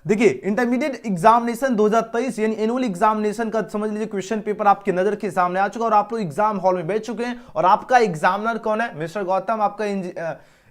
देखिए intermediate examination 2023 यानी annual examination का समझ लीजिए क्वेश्चन पेपर आपके नजर के सामने आ चुका और आप लोग एग्जाम हॉल में बैठ चुके हैं और आपका एग्जामिनर कौन है? मिस्टर गौतम आपका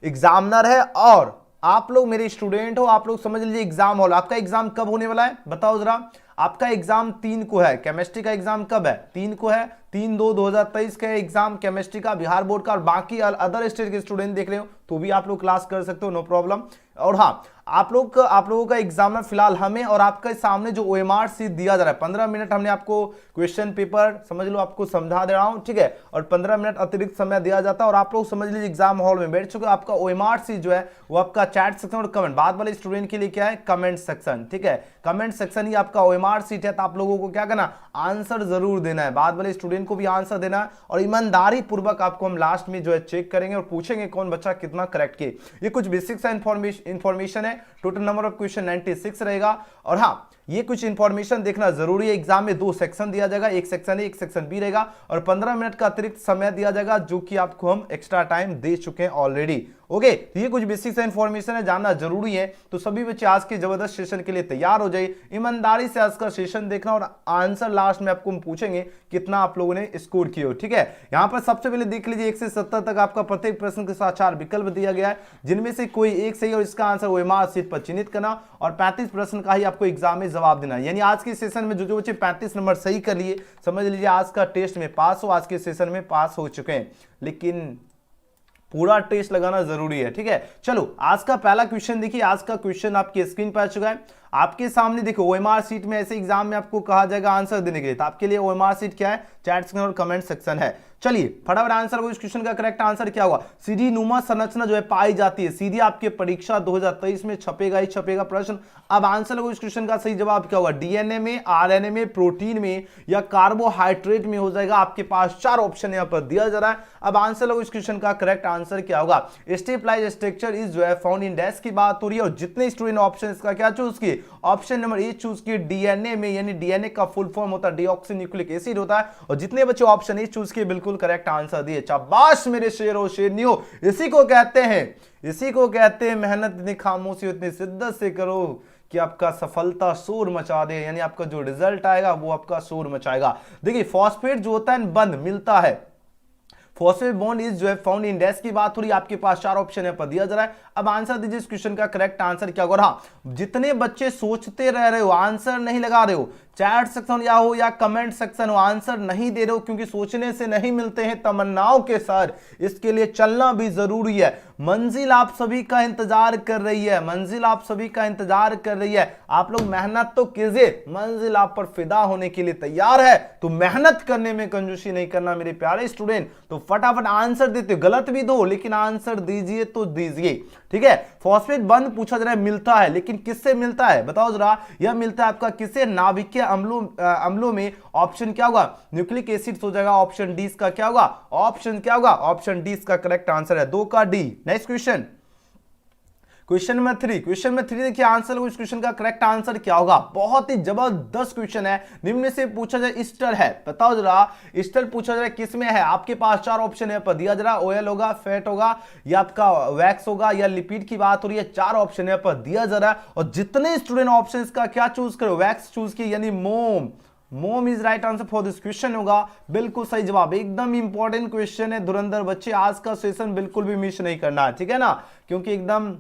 एग्जामिनर है और आप लोग मेरे स्टूडेंट हो। आप लोग समझ लीजिए एग्जाम हॉल, आपका एग्जाम कब होने वाला है बताओ जरा। आपका एग्जाम 3 को है, केमिस्ट्री का एग्जाम कब है? 3 को है, 3/2/2023 का एग्जाम केमिस्ट्री का बिहार बोर्ड का। और बाकी अदर स्टेट के स्टूडेंट देख रहे हो तो भी आप लोग क्लास कर सकते हो, नो प्रॉब्लम। और हाँ, आप लोगों का एग्जाम फिलहाल हमें और आपके सामने जो ओएमआर सीट दिया जा रहा है, 15 मिनट हमने आपको क्वेश्चन पेपर समझ लो आपको समझा दे रहा हूं, ठीक है। और 15 मिनट अतिरिक्त समय दिया जाता है और आप लोग समझ लीजिए एग्जाम हॉल में बैठ चुके हो। आपका ओएमआर सीट जो है वो आपका चैट सेक्शन और कमेंट, बाद वाले स्टूडेंट के लिए क्या है? कमेंट सेक्शन, ठीक है। कमेंट सेक्शन ही आपका ओएमआर सीट है, तो आप लोगों को क्या करना? आंसर जरूर देना है, बाद वाले स्टूडेंट को भी आंसर देना है और ईमानदारी पूर्वक आपको हम लास्ट में जो है चेक करेंगे और पूछेंगे कौन बच्चा कितना करेक्ट किए। ये कुछ बेसिक सा इंफॉर्मेशन है। टोटल नंबर ऑफ क्वेश्चन 96 रहेगा। और हाँ, ये कुछ इंफॉर्मेशन देखना जरूरी है। एग्जाम में 2 सेक्शन दिया जाएगा, एक सेक्शन ए एक सेक्शन बी रहेगा और 15 मिनट का अतिरिक्त समय दिया जाएगा जो कि आपको हम एक्स्ट्रा टाइम दे चुके हैं ऑलरेडी। ओके, ये कुछ बेसिक सा इंफॉर्मेशन है, जानना जरूरी है। तो सभी बच्चे आज के जबरदस्त सेशन के लिए तैयार हो जाइए। ईमानदारी से आज का सेशन देखना और आंसर लास्ट में आपको हम पूछेंगे कितना आप लोगों ने स्कोर किया, ठीक है। यहां पर सबसे पहले देख लीजिए 1 से 70 तक आपका प्रत्येक प्रश्न के साथ 4 विकल्प दिया गया है, जिनमें से कोई एक सही और इसका आंसर ओएमआर सीट पर चिन्हित करना और 35 प्रश्न का ही आपको एग्जाम में जवाब देना। यानी आज के सेशन में जो बच्चे 35 नंबर सही कर लिए, समझ लीजिए आज का टेस्ट में पास हो, आज के सेशन में पास हो चुके हैं। लेकिन पूरा टेस्ट लगाना जरूरी है, ठीक है। चलो आज का पहला क्वेश्चन देखिए। आज का क्वेश्चन आपकी स्क्रीन पर आ चुका है आपके सामने। देखो ओएमआर सीट में ऐसे एग्जाम में आपको कहा जाएगा आंसर देने के लिए, तो आपके लिए ओएमआर सीट क्या है? चैट सेक्शन और कमेंट सेक्शन है। चलिए फटाफट आंसर को, इस क्वेश्चन का करेक्ट आंसर क्या होगा? सीधी नुमा संरचना जो है पाई जाती है, सीधी आपके परीक्षा 2023 में छपेगा ही छपेगा प्रश्न। अब आंसर को, इस क्वेश्चन का सही जवाब क्या होगा? डीएनए में, आरएनए में, प्रोटीन में या कार्बोहाइड्रेट में हो जाएगा। आपके पास 4 ऑप्शन यहां पर दिया जा रहा है। अब आंसर को, इस क्वेश्चन का करेक्ट आंसर क्या होगा? स्टेपलाइज स्ट्रक्चर इज जो है फाउंड इन डैश की बात हो रही है और जितने स्टूडेंट ऑप्शन इसका क्या चूज किए? ऑप्शन नंबर ए चूज किए डीएनए में, यानी डीएनए का फुल फॉर्म होता है डीऑक्सी न्यूक्लिक एसिड होता है। और जितने बच्चे ऑप्शन ए चूज किए बिल्कुल करेक्ट आंसर दिए। शाबाश मेरे शेरों शेरनियों, इसी को कहते हैं मेहनत इतनी खामोशी उतनी शिद्दत से करो कि आपका सफलता शोर मचा दे, यानी आपका जो रिजल्ट आएगा वो आपका शोर मचाएगा। देखिए फॉस्फेट जो होता है बंद मिलता है, फॉस्फेट बॉन्ड इज जो है फाउंड इन डैश की बात हो रही है। आपके पास 4 ऑप्शन है पर दिया जा रहा है। अब आंसर दीजिए इस क्वेश्चन का करेक्ट आंसर क्या होगा? हाँ, जितने बच्चे सोचते रह रहे हो, आंसर नहीं लगा रहे हो, चैट सेक्शन या हो या कमेंट सेक्शन हो, आंसर नहीं दे रहे हो क्योंकि सोचने से नहीं मिलते हैं तमन्नाओं के सर, इसके लिए चलना भी जरूरी है। मंजिल आप सभी का इंतजार कर रही है, मंजिल आप सभी का इंतजार कर रही है। आप लोग मेहनत तो कीजिए, मंजिल आप पर फिदा होने के लिए तैयार है। तो मेहनत करने में कंजूसी नहीं करना मेरे प्यारे स्टूडेंट। तो फटाफट आंसर देते, गलत भी दो लेकिन आंसर दीजिए तो दीजिए, ठीक है। फॉस्फेट बंद पूछा जा रहा है, मिलता है लेकिन किससे मिलता है बताओ जरा? यह मिलता है आपका किससे? नाभिकीय अम्लों में। ऑप्शन क्या होगा? न्यूक्लिक एसिड हो जाएगा। ऑप्शन डी का क्या होगा? ऑप्शन क्या होगा? ऑप्शन डी का करेक्ट आंसर है 2 का D. Next question, question number 3। Question number 3 देखिए आंसर को, इस क्वेश्चन का करेक्ट आंसर क्या होगा? बहुत ही जबरदस्त क्वेश्चन है। निम्न से पूछा जाए ईस्टर है, बताओ जरा ईस्टर पूछा जाए किसमें है? आपके पास 4 ऑप्शन है पर दिया जरा, ऑयल होगा, फैट होगा या आपका वैक्स होगा या लिपिड की बात हो रही है। 4 ऑप्शन है पर दिया जा रहा है और जितने स्टूडेंट ऑप्शन इसका क्या चूज करो? वैक्स चूज किए, यानी मोम is right answer for this question होगा। बिल्कुल सही जवाब, एकदम इंपॉर्टेंट क्वेश्चन है धुरंधर बच्चे, आज का सेशन बिल्कुल भी मिस नहीं करना है, ठीक है ना, क्योंकि एकदम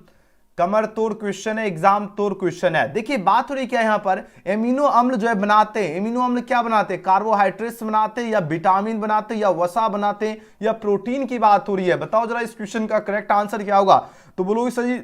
कमर तोड़ क्वेश्चन है, एग्जाम तोड़ क्वेश्चन है। देखिए बात हो रही क्या है यहां पर? एमिनो अम्ल जो है बनाते हैं, एमिनो अम्ल क्या बनाते हैं? कार्बोहाइड्रेट्स बनाते हैं या विटामिन बनाते हैं या वसा बनाते हैं या प्रोटीन की बात हो रही है? बताओ जरा इस क्वेश्चन का करेक्ट आंसर क्या होगा? तो बोलो सही,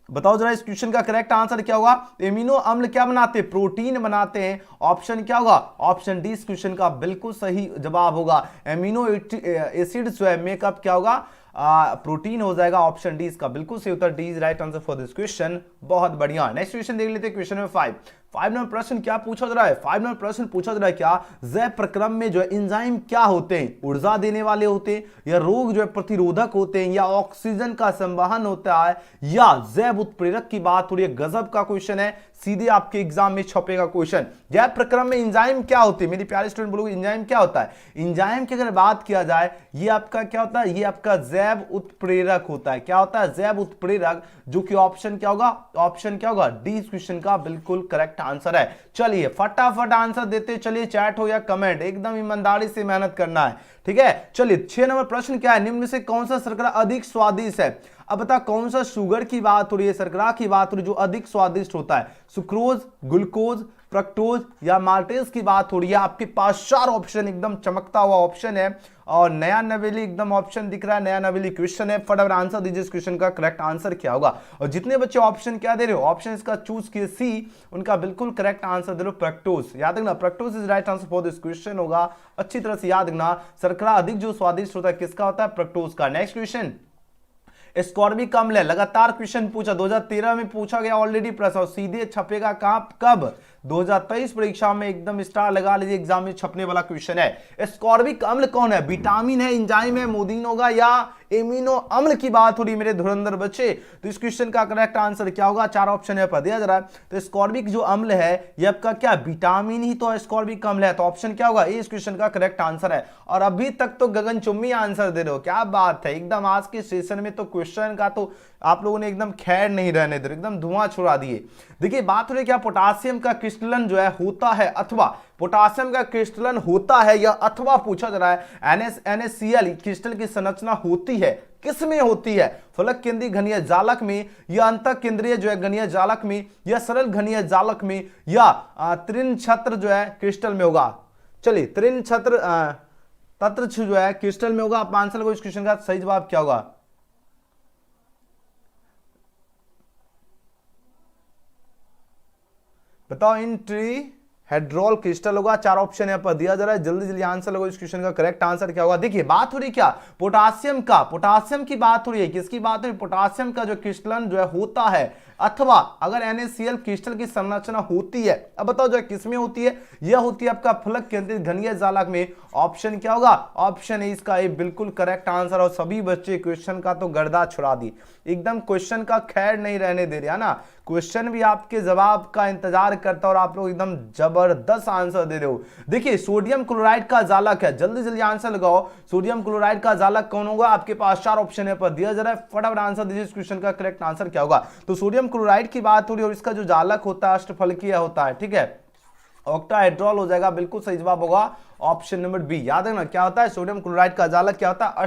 बताओ जरा इस क्वेश्चन का करेक्ट आंसर क्या होगा? एमिनो अम्ल क्या बनाते हैं? प्रोटीन बनाते हैं। ऑप्शन क्या होगा? ऑप्शन डी इस क्वेश्चन का बिल्कुल सही जवाब होगा। एमिनो एसिड जो है मेकअप क्या होगा? प्रोटीन हो जाएगा। ऑप्शन डी इसका बिल्कुल सही उत्तर, D is right answer for this question. बहुत बढ़िया। नेक्स्ट क्वेश्चन देख लेते हैं, क्वेश्चन नंबर 5। 5 नंबर प्रश्न क्या पूछा जा रहा है? 5 नंबर प्रश्न पूछा जा रहा है क्या, जैव प्रक्रम में जो है एंजाइम क्या होते हैं? ऊर्जा देने वाले होते हैं, या रोग जो है प्रतिरोधक होते हैं, या ऑक्सीजन का संवहन होता है, या जैव उत्प्रेरक की बात हो रही है। गजब का क्वेश्चन है, सीधे आपके एग्जाम में छपेगा क्वेश्चन। जैव प्रक्रम में एंजाइम क्या होते हैं? मेरी प्यारे स्टूडेंट बोलोगे एंजाइम क्या होता है? एंजाइम की अगर बात किया जाए, ये आपका क्या होता है? ये आपका जैव उत्प्रेरक होता है। क्या होता है? जैव उत्प्रेरक, जो कि ऑप्शन क्या होगा? ऑप्शन क्या होगा? डी इस क्वेश्चन का बिल्कुल करेक्ट आंसर है। चलिए फटाफट आंसर देते चलिए, चैट हो या कमेंट, एकदम ईमानदारी से मेहनत करना है, ठीक है। चलिए 6 नंबर प्रश्न क्या है? निम्न में से कौन सा शर्करा अधिक स्वादिष्ट है? अब बता कौन सा शुगर की बात हो रही है, शर्करा की बात हो रही है जो अधिक स्वादिष्ट होता है? सुक्रोज, ग्लूकोज, फ्रक्टोज या माल्टेज की बात हो रही है। आपके पास 4 ऑप्शन, एकदम चमकता हुआ ऑप्शन है और नया नवेली एकदम ऑप्शन दिख रहा है, नया नवेली क्वेश्चन है। फटाफट आंसर दीजिए, इस क्वेश्चन का करेक्ट आंसर क्या होगा? और जितने बच्चे ऑप्शन क्या दे रहे हो, ऑप्शन इसका चूज किए सी, उनका बिल्कुल करेक्ट आंसर दे रहे हो फ्रक्टोज। याद रखना fructose is right answer for this question होगा, अच्छी तरह से याद रखना। शर्करा अधिक जो स्वादिष्ट होता है किसका होता है? फ्रक्टोज का। नेक्स्ट क्वेश्चन, स्कॉर्बिक अम्ल है, लगातार क्वेश्चन पूछा, 2013 में पूछा गया ऑलरेडी प्रश्न, और सीधे छपेगा कहां, कब? 2023 परीक्षा में, एकदम स्टार लगा लीजिए, एग्जाम में छपने वाला क्वेश्चन है। स्कॉर्बिक अम्ल कौन है? विटामिन है, एंजाइम है, मोदीन होगा, या एमिनो अम्ल की बात हो रही मेरे धुरंधर बच्चे? तो इस क्वेश्चन का करेक्ट आंसर क्या होगा? 4 ऑप्शन है पर दिया जा रहा है। तो स्कॉर्बिक जो अम्ल है ये आपका क्या, विटामिन ही तो स्कॉर्बिक अम्ल है, तो ऑप्शन क्या होगा? ए इस क्वेश्चन का करेक्ट आंसर है। और अभी तक तो गगनचुंबी आंसर दे रहे हो, क्या बात है, एकदम आज के सेशन में तो क्वेश्चन का तो आप लोगों ने एकदम खैर नहीं रहने दे, एकदम धुआं छुड़ा दिए। देखिए बात हो रही है क्या, पोटासियम का क्रिस्टलन जो है होता है, अथवा पोटासियम का क्रिस्टलन होता है या अथवा पूछा जा रहा है। NaCl क्रिस्टल की संरचना होती है, किस में होती है? फलक केंद्रीय घनीय जालक में, या अंत केंद्रीय जो है घनीय जालक में, या सरल घनीय जालक में, या तृण छत्र जो है क्रिस्टल में होगा? चलिए तृण छत्र तत्र जो है क्रिस्टल में होगा। आप आंसर को, इस क्वेश्चन का सही जवाब क्या होगा? बताओ। इन ट्री हेड्रोल क्रिस्टल होगा। 4 ऑप्शन यहां पर दिया जा रहा है, जल्दी जल्दी आंसर लगो, इस क्वेश्चन का करेक्ट आंसर क्या होगा? देखिए बात हो रही क्या, पोटासियम का, पोटासियम की बात हो रही है, किसकी बात हो रही है? पोटासियम का जो क्रिस्टलन जो है होता है, अथवा अगर NaCl क्रिस्टल की संरचना होती है, अब बताओ जो किसमें होती है? यह होती है आपका फलक केंद्रित घनीय जालक में। ऑप्शन क्या होगा? ऑप्शन है इसका ये बिल्कुल करेक्ट आंसर। और सभी बच्चे क्वेश्चन का तो गर्दा छुड़ा दी, एकदम क्वेश्चन का खैर नहीं रहने दे रहे है ना, क्वेश्चन भी आपके जवाब का इंतजार करता और आप लोग एकदम जबरदस्त आंसर दे रहे हो। देखिए सोडियम क्लोराइड का जालक है, जल्दी जल्दी आंसर लगाओ। सोडियम क्लोराइड का जालक कौन होगा? आपके पास 4 ऑप्शन है पर दिया जा रहा है, फटाफट आंसर दीजिए, इस क्वेश्चन का करेक्ट आंसर क्या होगा? तो सोडियम क्लोराइड की बात हो रही है और इसका जो जालक होता है अष्टफलकीय होता है, ठीक है, ऑक्टाहेड्रॉल हो जाएगा। बिल्कुल सही जवाब होगा ऑप्शन नंबर बी। याद है ना क्या होता है? सोडियम क्लोराइड का जालक क्या होता है?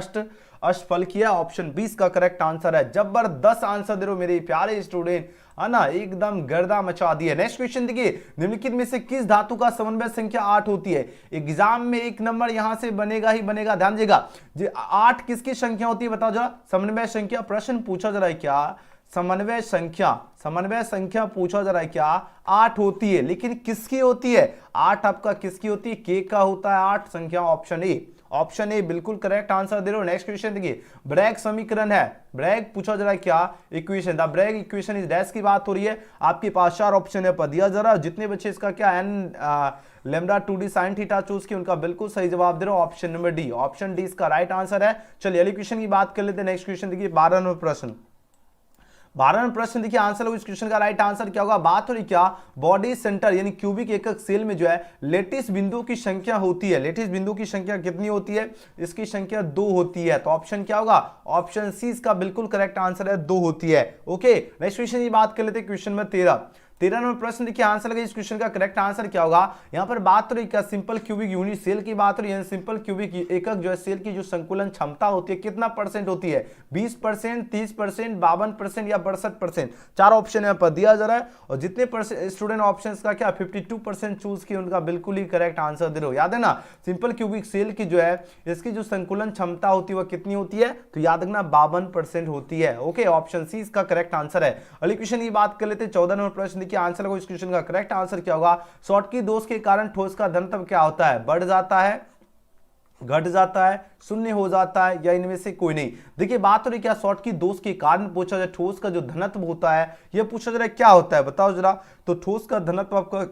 अष्टफलकीय। ऑप्शन 20 का करेक्ट आंसर है। जबरदस्त आंसर दे रहे हो मेरे प्यारे स्टूडेंट, है ना, एकदम गर्दा मचा दिया। नेक्स्ट क्वेश्चन देखिए, निम्नलिखित में से किस धातु का समन्वय संख्या 8 होती है? एग्जाम में 1 नंबर यहां से बनेगा ही बनेगा, ध्यान देगा। 8 किसकी संख्या होती है बताओ जरा? समन्वय संख्या प्रश्न पूछा जा रहा है क्या? समन्वय संख्या, समन्वय संख्या पूछा जा रहा है क्या? 8 होती है, लेकिन किसकी होती है? 8 आपका किसकी होती है? के का होता है 8 संख्या। ऑप्शन ए, ऑप्शन ए बिल्कुल करेक्ट आंसर दे रहे हो। नेक्स्ट क्वेश्चन देखिए, ब्रैग समीकरण है, ब्रैग पूछा जा रहा है क्या? Equation, the Bragg equation is dash की बात हो रही है। आपके पास 4 ऑप्शन है पर दिया जा रहा है, जितने बच्चे इसका क्या n lambda 2d sin theta choose की, उनका बिल्कुल सही जवाब दे रहे हो, option number D. Option D इसका राइट आंसर है। चलिए अगले क्वेश्चन की बात कर लेते हैं। नेक्स्ट क्वेश्चन देखिए 12 नंबर प्रश्न, 12 नंबर प्रश्न देखिए, आंसर इस क्वेश्चन का राइट आंसर क्या होगा? बात हो रही क्या, बॉडी सेंटर यानी क्यूबिक एकक सेल में जो है लेटिस बिंदु की संख्या होती है। लेटिस बिंदु की संख्या कितनी होती है? इसकी संख्या 2 होती है। तो ऑप्शन क्या होगा? ऑप्शन सी इसका बिल्कुल करेक्ट आंसर है, 2 होती है। ओके, नेक्स्ट क्वेश्चन की बात कर लेते हैं, क्वेश्चन नंबर 13 नंबर प्रश्न देखिए, आंसर लगे, इस क्वेश्चन का करेक्ट आंसर क्या होगा? यहां पर बात हो रही क्या, सिंपल क्यूबिक यूनिट सेल की बात हो रही है। सिंपल क्यूबिक एकक जो है सेल की जो संकुलन क्षमता होती है कितना परसेंट होती है? 20%, 30%, 52% या 62%। 4 ऑप्शन यहाँ पर दिया जा रहा है और जितने स्टूडेंट ऑप्शन का क्या 52% चूज किए, उनका बिल्कुल ही करेक्ट आंसर दे रहे हो। याद है ना, सिंपल क्यूबिक सेल की जो है इसकी जो संकुलन क्षमता होती है वह कितनी होती है? तो याद रखना 52% होती है। ओके, ऑप्शन सी इसका करेक्ट आंसर है। अगले क्वेश्चन की बात कर लेते हैं, 14 नंबर प्रश्न देखिए, आंसर को, इस क्वेश्चन का करेक्ट आंसर क्या होगा? शॉर्टकी दोष के कारण ठोस का घनत्व क्या होता है? बढ़ जाता है, घट जाता है, शून्य हो जाता है, या इनमें से कोई नहीं। देखिए बात हो रही क्या शॉर्ट की दोष के कारण पूछा जाए, ठोस का जो घनत्व होता है यह पूछा जा रहा है क्या होता है, बताओ जरा। तो ठोस का घनत्व आपका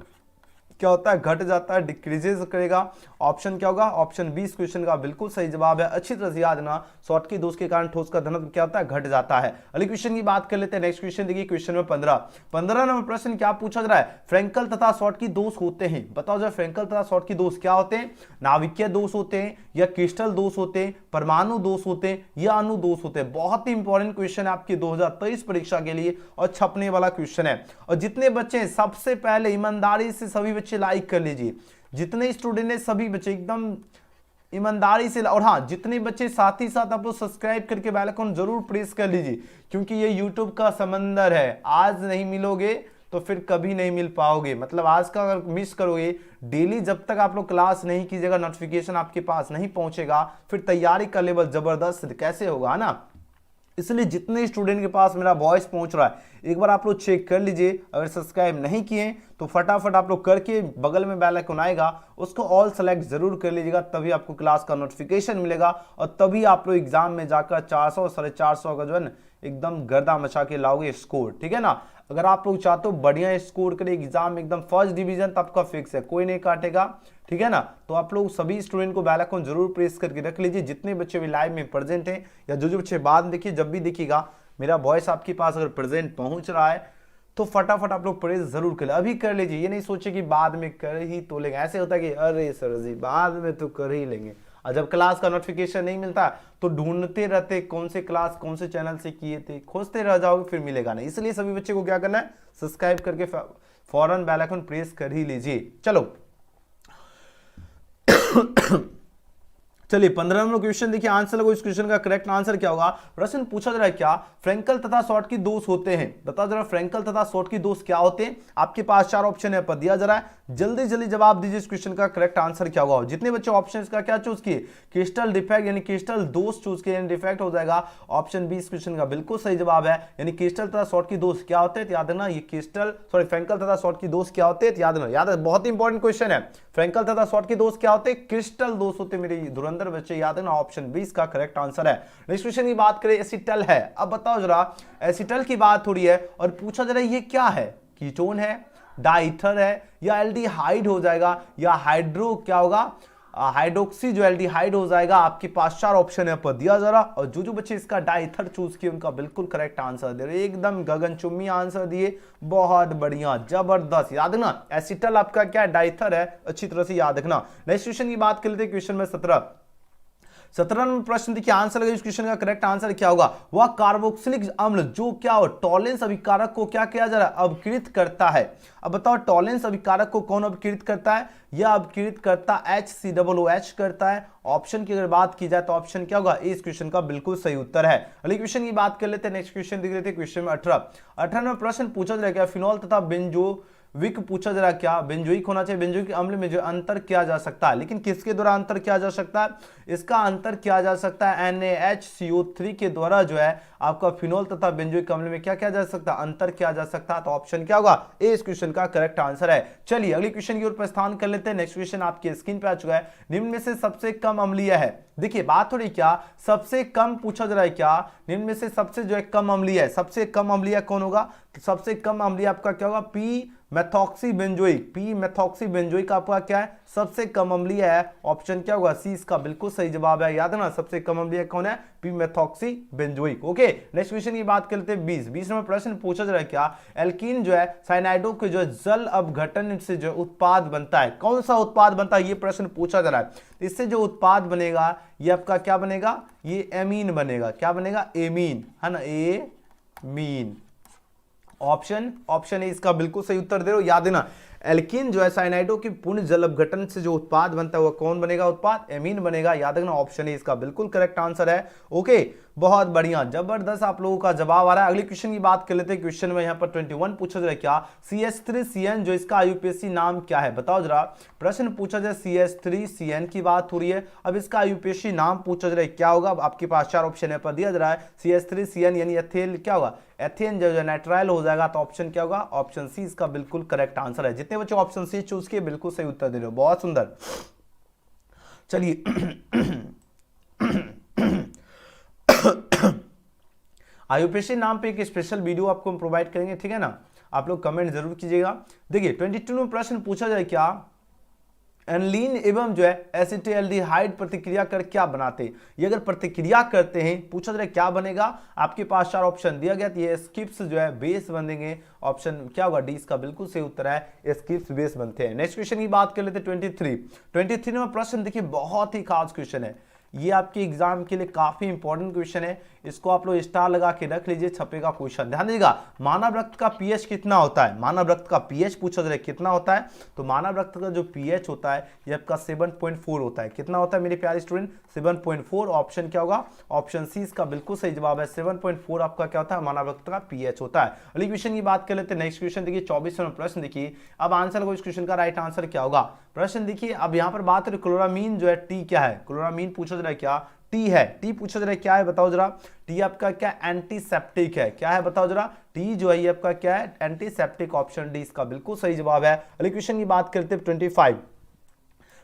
क्या होता है, घट जाता है, डिक्रीजेस करेगा। ऑप्शन क्या होगा, ऑप्शन 20 क्वेश्चन का बिल्कुल सही जवाब है। अच्छी तरह से याद ना, शॉर्ट की दोष के कारण ठोस का घनत्व क्या होता है, घट जाता है। अगले क्वेश्चन की बात कर लेते हैं। नेक्स्ट क्वेश्चन देखिए, क्वेश्चन में 15 नंबर प्रश्न क्या पूछा जा रहा है, फ्रैंकल तथा शॉर्ट की दोष होते हैं, बताओ जरा फ्रैंकल तथा शॉर्ट की दोष क्या होते हैं। नाभिकीय दोष होते हैं, या क्रिस्टल दोष होते हैं, परमाणु दोष होते हैं, या अणु दोष होते हैं। बहुत ही इंपॉर्टेंट क्वेश्चन है आपकी 2023 परीक्षा के लिए और छपने वाला क्वेश्चन है। और जितने बच्चे सबसे पहले ईमानदारी से सभी बच्चे लाइक कर लीजिए, जितने स्टूडेंट है सभी बच्चे एकदम ईमानदारी से, और हाँ जितने बच्चे साथ ही साथ आप लोग सब्सक्राइब करके बेल आइकन जरूर प्रेस कर लीजिए, क्योंकि ये यूट्यूब का समंदर है। आज नहीं मिलोगे तो फिर कभी नहीं मिल पाओगे। मतलब आज का अगर मिस करोगे, डेली जब तक आप लोग क्लास नहीं कीजिएगा, नोटिफिकेशन आपके पास नहीं पहुंचेगा, फिर तैयारी का लेवल जबरदस्त कैसे होगा ना। इसलिए जितने स्टूडेंट के पास मेरा वॉइस पहुंच रहा है एक बार आप लोग चेक कर लीजिए। अगर सब्सक्राइब नहीं किए तो फटाफट आप लोग करके बगल में बेल आइकन आएगा उसको ऑल सेलेक्ट जरूर कर लीजिएगा, तभी आपको क्लास का नोटिफिकेशन मिलेगा और तभी आप लोग एग्जाम में जाकर 400 450 का जो है ना एकदम गर्दा मचा के लाओगे स्कोर, ठीक है ना। अगर आप लोग चाहते हो बढ़िया स्कोर करे एग्जाम में एकदम फर्स्ट डिवीजन, तो आपका फिक्स है, कोई नहीं काटेगा, ठीक है ना। तो आप लोग सभी स्टूडेंट को बेल आइकन जरूर प्रेस करके रख लीजिए, जितने बच्चे भी लाइव में प्रेजेंट हैं या जो बच्चे बाद में देखिए, जब भी देखिएगा मेरा वॉइस आपके पास अगर प्रेजेंट पहुंच रहा है तो फटाफट आप लोग प्रेस जरूर कर ले, अभी कर लीजिए। ये नहीं सोचे कि बाद में कर ही तो लेंगे, ऐसे होता है कि अरे सर जी बाद में तो कर ही लेंगे, और जब क्लास का नोटिफिकेशन नहीं मिलता तो ढूंढते रहते कौन से क्लास कौन से चैनल से किए थे, खोजते रह जाओगे फिर मिलेगा नहीं। इसलिए सभी बच्चे को क्या करना है, सब्सक्राइब करके फौरन बेल आइकन प्रेस कर ही लीजिए। चलो चलिए 15 नंबर क्वेश्चन देखिए, आंसर लगो। इस क्वेश्चन का करेक्ट आंसर क्या होगा। प्रश्न पूछा जा रहा है क्या, फ्रैंकल तथा शॉर्ट की दोष होते हैं, बता जरा फ्रैंकल तथा शॉर्ट की दोष क्या होते हैं। आपके पास 4 ऑप्शन है पर दिया जा रहा है, जल्दी जल्दी जवाब दीजिए। इस क्वेश्चन का करेक्ट आंसर क्या होगा। जितने बच्चे ऑप्शन का क्या चूज किए, क्रिस्टल डिफेक्ट यानी क्रिस्टल दोष चूज किए, यानी डिफेक्ट हो जाएगा। ऑप्शन 20 क्वेश्चन का बिल्कुल सही जवाब है, यानी क्रिस्टल तथा शॉर्ट की दोष क्या होते हैं, याद रखना। ये क्रिस्टल सॉरी फ्रैंकल तथा शॉर्ट की दोष क्या होते हैं, याद रखना, याद है, बहुत इंपॉर्टेंट क्वेश्चन है। फ्रैंकल तथा शॉर्ट की दोष क्या होते हैं, क्रिस्टल दोष होते हैं मेरे धुरंधर बच्चे, याद रखना। ऑप्शन 20 का करेक्ट आंसर है। नेक्स्ट क्वेश्चन की बात करें, एसिटल है। अब बताओ जरा, एसिटल की बात हो रही है और पूछा जरा ये क्या है, कीटोन है, डाइथर है, या एल्डिहाइड हो जाएगा, या हाइड्रो क्या होगा, हाइड्रोक्सी जो एल्डिहाइड हो जाएगा। आपके पास 4 ऑप्शन है पर दिया जरा, और जो बच्चे इसका डाइथर चूज किए उनका बिल्कुल करेक्ट आंसर दे रहे, एकदम गगनचुम्बी आंसर दिए, बहुत बढ़िया जबरदस्त। याद रखना एसिटल आपका क्या डाइथर है, अच्छी तरह से याद रखना। नेक्स्ट क्वेश्चन की बात कर लेते हैं, क्वेश्चन में 17 नंबर प्रश्न देखिए, आंसर लगे। इस क्वेश्चन का करेक्ट आंसर क्या होगा, वह कार्बोक्सिलिक अम्ल जो क्या हो टॉलेंस अभिकारक को क्या किया जा रहा है, अपकृत करता है। अब बताओ टॉलेंस अभिकारक को कौन अपकृत करता है, यह अपकृत करता HCOOH करता है। ऑप्शन की अगर बात की जाए तो ऑप्शन क्या होगा, इस क्वेश्चन का बिल्कुल सही उत्तर है। अगले क्वेश्चन की बात कर लेते हैं। नेक्स्ट क्वेश्चन देख लेते हैं, क्वेश्चन में 18 नंबर प्रश्न पूछा जा रहा है, फिनॉल तथा बेंजोइक पूछा जा रहा है क्या, बेंजोइक होना चाहिए, बेंजोइक अम्ल में जो अंतर किया जा सकता है, लेकिन किसके द्वारा अंतर किया जा सकता है, इसका अंतर किया जा सकता है NaHCO3 के द्वारा जो है आपका फिनॉल तथा बेंजोइक अम्ल में क्या किया जा सकता है, अंतर किया जा सकता है। तो ऑप्शन क्या होगा, ए इस क्वेश्चन का करेक्ट आंसर है। चलिए अगले क्वेश्चन की ओर प्रस्थान कर लेते हैं। नेक्स्ट क्वेश्चन आपकी स्क्रीन पे आ चुका है, निम्न में से सबसे कम अम्लीय है। देखिए बात हो रही क्या, सबसे कम पूछा जा रहा है क्या, निम्न में से सबसे जो है कम अम्लीय है, सबसे कम अम्लीय कौन होगा, सबसे कम अम्लीय आपका क्या होगा, पी मेथॉक्सी बेंजोइक आपका क्या है, सबसे कम अम्लीय है। ऑप्शन क्या होगा, सी इसका बिल्कुल सही जवाब है। याद है ना, सबसे कम अम्लीय कौन है, P methoxy benzoic. Okay next question की बात करते हैं 20 नंबर प्रश्न पूछा जा रहा है क्या, एल्कीन जो है साइनाइडो के जो जल अपघटन से जो उत्पाद बनता है, कौन सा उत्पाद बनता है, ये प्रश्न पूछा जा रहा है। इससे जो उत्पाद बनेगा ये आपका क्या बनेगा, ये एमीन बनेगा, क्या बनेगा, एमीन, है ना, एमीन। ऑप्शन ए इसका बिल्कुल सही उत्तर दे रहे हो। याद है ना, एल्कीन जो है साइनाइडो की पूर्ण जल अपघटन से जो उत्पाद बनता है वह कौन बनेगा, उत्पाद एमीन बनेगा। याद रखना ऑप्शन ए इसका बिल्कुल करेक्ट आंसर है। ओके बहुत बढ़िया जबरदस्त आप लोगों का जवाब आ रहा है। अगले क्वेश्चन की बात कर लेते हैं। क्वेश्चन में यहाँ पर 21 पूछा जाए क्या, CH3CN जो इसका आयुपेशी नाम क्या है, बताओ जरा। प्रश्न पूछा जाए CH3CN की बात हो रही है, अब इसका आयुपेशी नाम पूछा जाए क्या होगा। आपके पास 4 ऑप्शन है पर दिया जा रहा है CH3CN यानी एथेल क्या होगा, एथेन जो नाइट्राइल हो जाएगा। तो ऑप्शन क्या होगा, ऑप्शन सी इसका बिल्कुल करेक्ट आंसर है। जितने बच्चे ऑप्शन सी चूज किए बिल्कुल सही उत्तर दे रहे हो, बहुत सुंदर। चलिए आईयूपीएससी नाम पे एक स्पेशल वीडियो आपको हम प्रोवाइड करेंगे, ठीक है ना, आप लोग कमेंट जरूर कीजिएगा। देखिए 22 में प्रश्न पूछा जाए क्या, एनलीन एवं जो है एसिटाल्डिहाइड प्रतिक्रिया कर क्या बनाते हैं, ये अगर प्रतिक्रिया करते हैं पूछा जाए क्या बनेगा, आपके पास 4 ऑप्शन दिया गया, ये स्किप्स जो है बेस बनेंगे, ऑप्शन क्या होगा डी, इसका बिल्कुल सही उत्तर है स्किप्स बेस बनते हैं। नेक्स्ट क्वेश्चन की बात कर लेते हैं 23 में प्रश्न देखिए बहुत ही खास क्वेश्चन है, ये आपके एग्जाम के लिए काफी इंपॉर्टेंट क्वेश्चन है, इसको आप लोग स्टार लगा के रख लीजिए, छपेगा क्वेश्चन। ध्यान दीजिएगा, मानव रक्त का पीएच कितना होता है, मानव रक्त का पीएच पूछा जाए कितना होता है, तो मानव रक्त का जो पीएच होता है ये आपका 7.4 होता है। कितना होता है मेरे प्यारे स्टूडेंट, 7.4। ऑप्शन क्या होगा, ऑप्शन सी इसका बिल्कुल सही जवाब है, 7.4 आपका क्या होता है, मानव रक्त का पीएच होता है। अगले क्वेश्चन की बात कर लेते हैं। नेक्स्ट क्वेश्चन देखिए 24 में प्रश्न देखिए, अब आंसर को इस क्वेश्चन का राइट आंसर क्या होगा, प्रश्न देखिए। अब यहाँ पर बात करें क्लोरामीन जो है टी क्या है, क्लोरामीन पूछा जा रहा है क्या, टी है, टी पूछा जा रहा है क्या है, बताओ जरा। टी आपका क्या एंटीसेप्टिक है, क्या है बताओ जरा, टी जो है ये आपका क्या है एंटीसेप्टिक, ऑप्शन डी इसका बिल्कुल सही जवाब है। अगले क्वेश्चन की बात करते हैं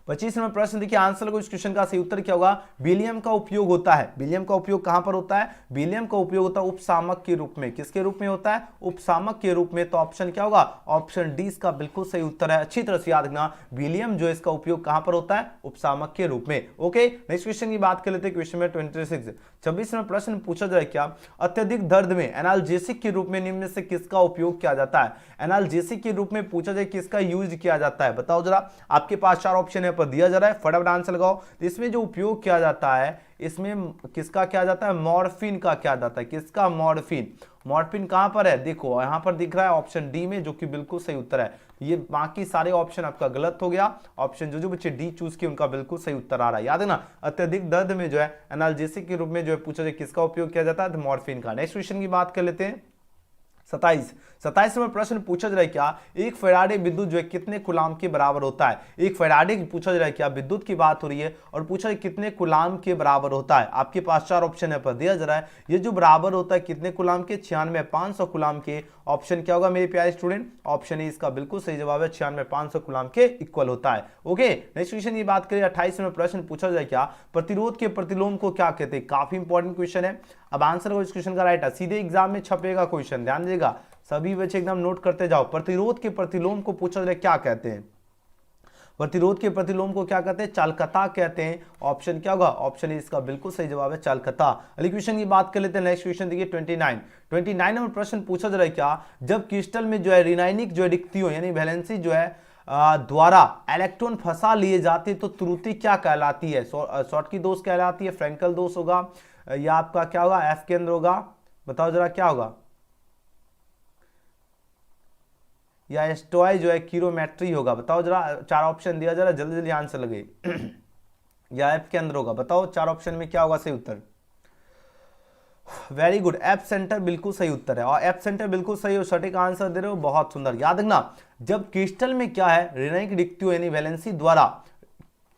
25 में प्रश्न देखिए, आंसर को इस क्वेश्चन का सही उत्तर क्या होगा, बेरिलियम का उपयोग होता है, बेरिलियम का उपयोग कहां पर होता है, बेरिलियम का उपयोग होता है उपसामक के रूप में, किसके रूप में होता है, उपसामक के रूप में, तो ऑप्शन क्या होगा, ऑप्शन डी इसका बिल्कुल सही उत्तर है। अच्छी तरह से याद रखना, बेरिलियम जो है इसका उपयोग कहां पर होता है, उपसामक के रूप में। ओके, नेक्स्ट क्वेश्चन की बात कर लेते हैं, क्वेश्चन में 26 में प्रश्न पूछा जाए क्या, अत्यधिक दर्द में एनाल्जेसिक के रूप में निम्न में से किसका उपयोग किया जाता है, एनाल्जेसिक के रूप में पूछा जाए किसका यूज किया जाता है, बताओ जरा। आपके पास 4 ऑप्शन है पर दिया जा रहा है, फटाफट आंसर लगाओ। तो इसमें जो उपयोग किया जाता है, इसमें किसका क्या जाता है, मॉर्फिन का क्या जाता है, किसका, मॉर्फिन। मॉर्फिन कहां पर है, देखो यहां पर दिख रहा है ऑप्शन डी में, जो कि बिल्कुल सही उत्तर है। ये बाकी सारे ऑप्शन आपका गलत हो गया, ऑप्शन जो बच्चे डी चूज किए उनका बिल्कुल सही उत्तर आ रहा है, याद है ना। अत्यधिक दर्द में जो है एनाल्जेसिक के रूप में जो है पूछा जाए किसका उपयोग किया जाता है, तो मॉर्फिन का। नेक्स्ट क्वेश्चन की बात कर लेते हैं 27 में प्रश्न पूछा जा रहा है क्या, एक फैराडे विद्युत जो है कितने कूलाम के बराबर होता है, एक फैराडे पूछा जा रहा है क्या, विद्युत की बात हो रही है और पूछा है कितने कूलाम के बराबर होता है। आपके पास 4 ऑप्शन है पर दिया जा रहा है, ये जो बराबर होता है कितने कूलाम के, 96,500 कूलाम के। ऑप्शन क्या होगा मेरे प्यारे स्टूडेंट, ऑप्शन ए इसका बिल्कुल सही जवाब है, 96,500 कूलाम के इक्वल होता है। ओके, नेक्स्ट क्वेश्चन की बात करें 28 में प्रश्न पूछा जाए क्या, प्रतिरोध के प्रतिलोम को क्या कहते हैं, काफी इंपॉर्टेंट क्वेश्चन है। अब आंसर को इस क्वेश्चन का राइट है, सीधे एग्जाम में छपेगा क्वेश्चन, ध्यान दीजिएगा, सभी बच्चे एकदम नोट करते जाओ। प्रतिरोध के प्रतिलोम को पूछा जाए क्या कहते हैं, प्रतिरोध के प्रतिलोम को क्या कहते हैं, चालकता कहते हैं। ऑप्शन क्या होगा, ऑप्शन ए इसका बिल्कुल सही जवाब है, चालकता। अगले क्वेश्चन की बात कर लेते हैं। नेक्स्ट क्वेश्चन देखिए 29 में प्रश्न पूछा जा रहा है क्या, जब क्रिस्टल में जो है ऋणायनिक जो है रिक्तियों यानी वैलेंसी जो है द्वारा इलेक्ट्रॉन फंसा लिए जाते तो त्रुटि क्या कहलाती है, शॉर्टकी दोष कहलाती है, फ्रैंकल दोष होगा, या आपका क्या होगा, एफ केंद्र होगा, बताओ जरा क्या होगा, या स्टोय जो है किरोमेट्री होगा, बताओ जरा। 4 ऑप्शन दिया जरा, जल्दी जल्दी आंसर लगे या एफ के अंदर होगा, बताओ 4 ऑप्शन में क्या होगा सही उत्तर। वेरी गुड, एफ सेंटर बिल्कुल सही उत्तर है, और एफ सेंटर बिल्कुल सही और सटीक आंसर दे रहे हो, बहुत सुंदर। याद रखना, जब क्रिस्टल में क्या है ऋणायनिक रिक्तियों यानी वैलेंसी द्वारा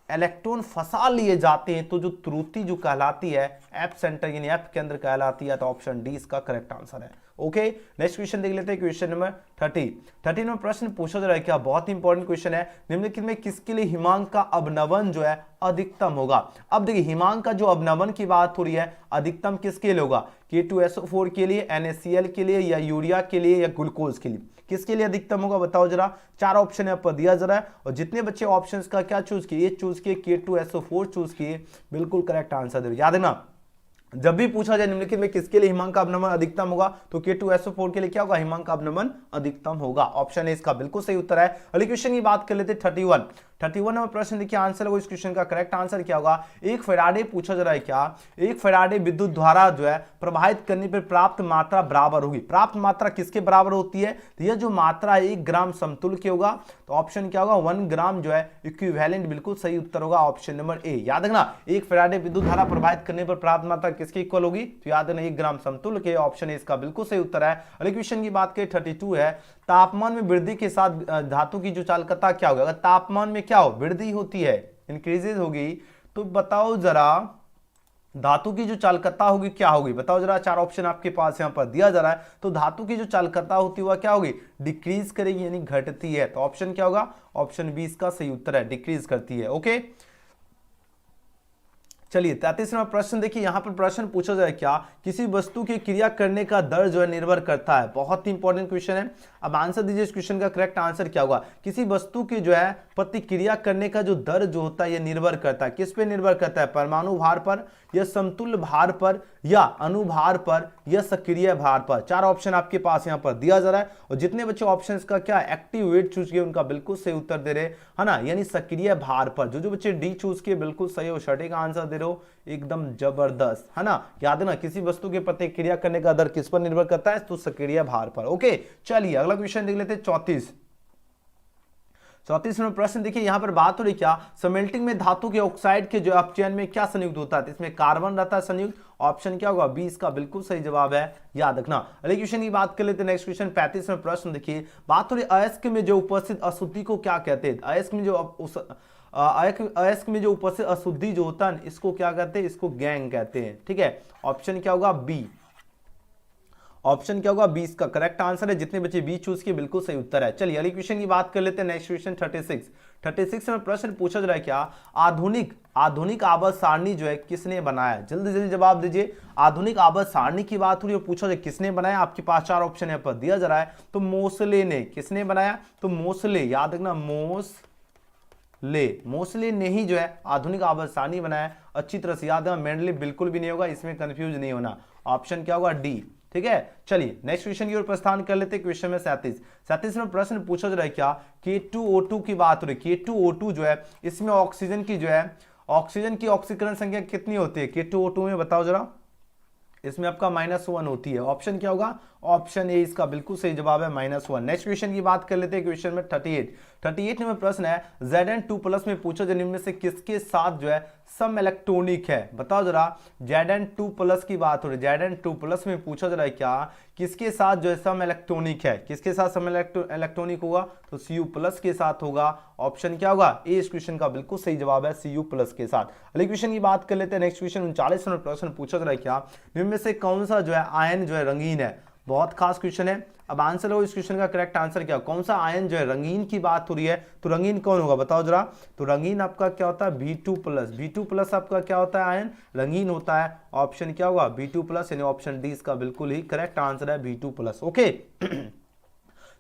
इलेक्ट्रॉन फंसा लिए जाते हैं तो जो त्रुटि जो कहलाती है एफ सेंटर यानी एफ केंद्र कहलाती है, तो ऑप्शन डी इसका करेक्ट आंसर है। ओके, नेक्स्ट क्वेश्चन देख लेते हैं, क्वेश्चन नंबर 30 में प्रश्न पूछा जा रहा है क्या, बहुत इंपॉर्टेंट क्वेश्चन है, निम्नलिखित में किसके लिए हिमांक का अवनमन जो है अधिकतम होगा। अब देखिए हिमांक का जो अवनमन की बात हो रही है, अधिकतम किसके लिए होगा, K2SO4 के लिए, NaCl के लिए, या यूरिया के लिए, या ग्लूकोज के लिए, किसके लिए अधिकतम होगा बताओ जरा। 4 ऑप्शन यहाँ पर दिया जा रहा है, और जितने बच्चे ऑप्शंस का क्या चूज किए, चूज किए K2SO4 चूज किए, बिल्कुल करेक्ट आंसर दे। याद है ना, जब भी पूछा जाए निम्नलिखित में किसके लिए हिमांक का अवनमन अधिकतम होगा, तो K2SO4 के लिए क्या होगा, हिमांक का अवनमन अधिकतम होगा, ऑप्शन ए इसका बिल्कुल सही उत्तर है। अगले क्वेश्चन की बात कर लेते हैं 31 में प्रश्न देखिए, आंसर को इस क्वेश्चन का करेक्ट आंसर क्या होगा। एक फैराडे पूछा जा रहा है क्या, एक फैराडे विद्युत धारा जो है प्रवाहित करने पर प्राप्त मात्रा बराबर होगी, प्राप्त मात्रा किसके बराबर होती है, तो यह जो मात्रा है 1 ग्राम समतुल्य की होगा, तो ऑप्शन क्या होगा 1 ग्राम जो है इक्विवेलेंट, बिल्कुल सही उत्तर होगा ऑप्शन नंबर ए। याद रखना, एक फैराडे विद्युत धारा प्रवाहित करने पर प्राप्त मात्रा किसके इक्वल होगी, तो याद रखना 1 ग्राम समतुल्य के, ऑप्शन ए इसका बिल्कुल सही उत्तर है। अगले क्वेश्चन की बात करें 32 है, तापमान में वृद्धि के साथ धातु की जो चालकता क्या होगी, अगर तापमान में क्या हो वृद्धि होती है, इंक्रीजेज होगी, तो बताओ जरा धातु की जो चालकता होगी क्या होगी, बताओ जरा। 4 ऑप्शन आपके पास यहां पर दिया जा रहा है, तो धातु की जो चालकता होती है वह क्या होगी, डिक्रीज करेगी यानी घटती है, तो ऑप्शन क्या होगा, ऑप्शन बी इसका सही उत्तर है, डिक्रीज करती है। ओके, चलिए 33वां प्रश्न देखिए, यहां पर प्रश्न पूछा जाए क्या, किसी वस्तु की क्रिया करने का दर जो है निर्भर करता है। बहुत ही इंपॉर्टेंट क्वेश्चन है। अब आंसर दीजिए इस क्वेश्चन का करेक्ट आंसर क्या होगा। किसी वस्तु की जो है प्रतिक्रिया करने का जो दर जो होता है ये निर्भर करता है, किस पे निर्भर करता है, परमाणु भार पर या समतुल्य भार पर या अनुभार पर या सक्रिय भार पर। चार ऑप्शन आपके पास यहां पर दिया जा रहा है और जितने बच्चे ऑप्शंस का क्या एक्टिव वेट चूज किए उनका बिल्कुल सही उत्तर दे रहे है ना, यानी सक्रिय भार पर। जो बच्चे डी चूज किए बिल्कुल सही हो, सटीक आंसर दे रहे हो, एकदम जबरदस्त है ना। याद है ना, किसी वस्तु की प्रतिक्रिया करने का दर किस पर निर्भर करता है, तो सक्रिय भार पर। ओके चलिए अगला क्वेश्चन देख लेते हैं 34वां प्रश्न देखिए, यहां पर बात हो रही क्या, समेल्टिंग में धातु के ऑक्साइड के जो अपचयन में क्या संयुक्त होता है, इसमें कार्बन रहता है संयुक्त। ऑप्शन क्या होगा, 20 का बिल्कुल सही जवाब है, याद रखना। अगले क्वेश्चन की बात कर लेते हैं। नेक्स्ट क्वेश्चन 35वां प्रश्न देखिए, बात हो रही अयस्क में जो उपस्थित अशुद्धि को क्या कहते हैं। अयस्क में जो उपस्थित अशुद्धि जो होता है इसको क्या कहते हैं, इसको गैंग कहते हैं। ठीक है, ऑप्शन क्या होगा, बी। ऑप्शन क्या होगा, 20 का करेक्ट आंसर है। जितने बच्चे बी चूज किए बिल्कुल सही उत्तर है। चलिए अगले क्वेश्चन की बात कर लेते हैं। नेक्स्ट क्वेश्चन 36 में प्रश्न पूछा जा रहा है क्या, आधुनिक आवर्त सारणी जो है किसने बनाया। जल्दी जल्दी जवाब दीजिए। आधुनिक आवर्त सारणी की बात हो रही है, पूछा जाए किसने बनाया। आपके पास चार ऑप्शन यहाँ पर दिया जा रहा है, तो मोसले ने। किसने बनाया, तो मोसले, याद रखना मोसले ने ही जो है आधुनिक आवर्त सारणी बनाया। अच्छी तरह से याद है, मेंडले बिल्कुल भी नहीं होगा, इसमें कंफ्यूज नहीं होना। ऑप्शन क्या होगा, डी। ठीक है, चलिए नेक्स्ट क्वेश्चन की ओर प्रस्थान कर लेते हैं। क्वेश्चन में 37 में प्रश्न पूछा जा रहा है क्या, K2O2 की बात हो रही है। K2O2 जो है इसमें ऑक्सीजन की जो है ऑक्सीजन की ऑक्सीकरण संख्या कितनी होती है K2O2 में, बताओ जरा। इसमें आपका -1 होती है। ऑप्शन क्या होगा, ऑप्शन ए इसका बिल्कुल सही जवाब है, -1। नेक्स्ट क्वेश्चन की बात कर लेते हैं। क्वेश्चन में 38 में प्रश्न है, Zn2+ में पूछा जाए निम्न से किसके साथ जो है सम इलेक्ट्रॉनिक है, बताओ जरा। Zn2+ की बात हो रही है, Zn2+ में पूछा जा रहा है क्या, किसके साथ जो है सम इलेक्ट्रॉनिक है, किसके साथ सम इलेक्ट्रॉनिक होगा, तो Cu+ के साथ होगा। ऑप्शन क्या होगा, ए इस क्वेश्चन का बिल्कुल सही जवाब है, Cu+ के साथ। अगले क्वेश्चन की बात कर लेते हैं। नेक्स्ट क्वेश्चन 39 प्रश्न पूछा जा रहा है क्या, निम्न में से कौन सा जो है आयन जो है रंगीन है। बहुत खास क्वेश्चन है। अब आंसर हो इस क्वेश्चन का करेक्ट आंसर क्या, कौन सा आयन जो है रंगीन की बात हो रही है, तो रंगीन कौन होगा, बताओ जरा। तो रंगीन आपका क्या होता है, B2+ आपका क्या होता है, आयन रंगीन होता है। ऑप्शन क्या होगा, B2+, यानी ऑप्शन डी इसका बिल्कुल ही करेक्ट आंसर है, B2+। ओके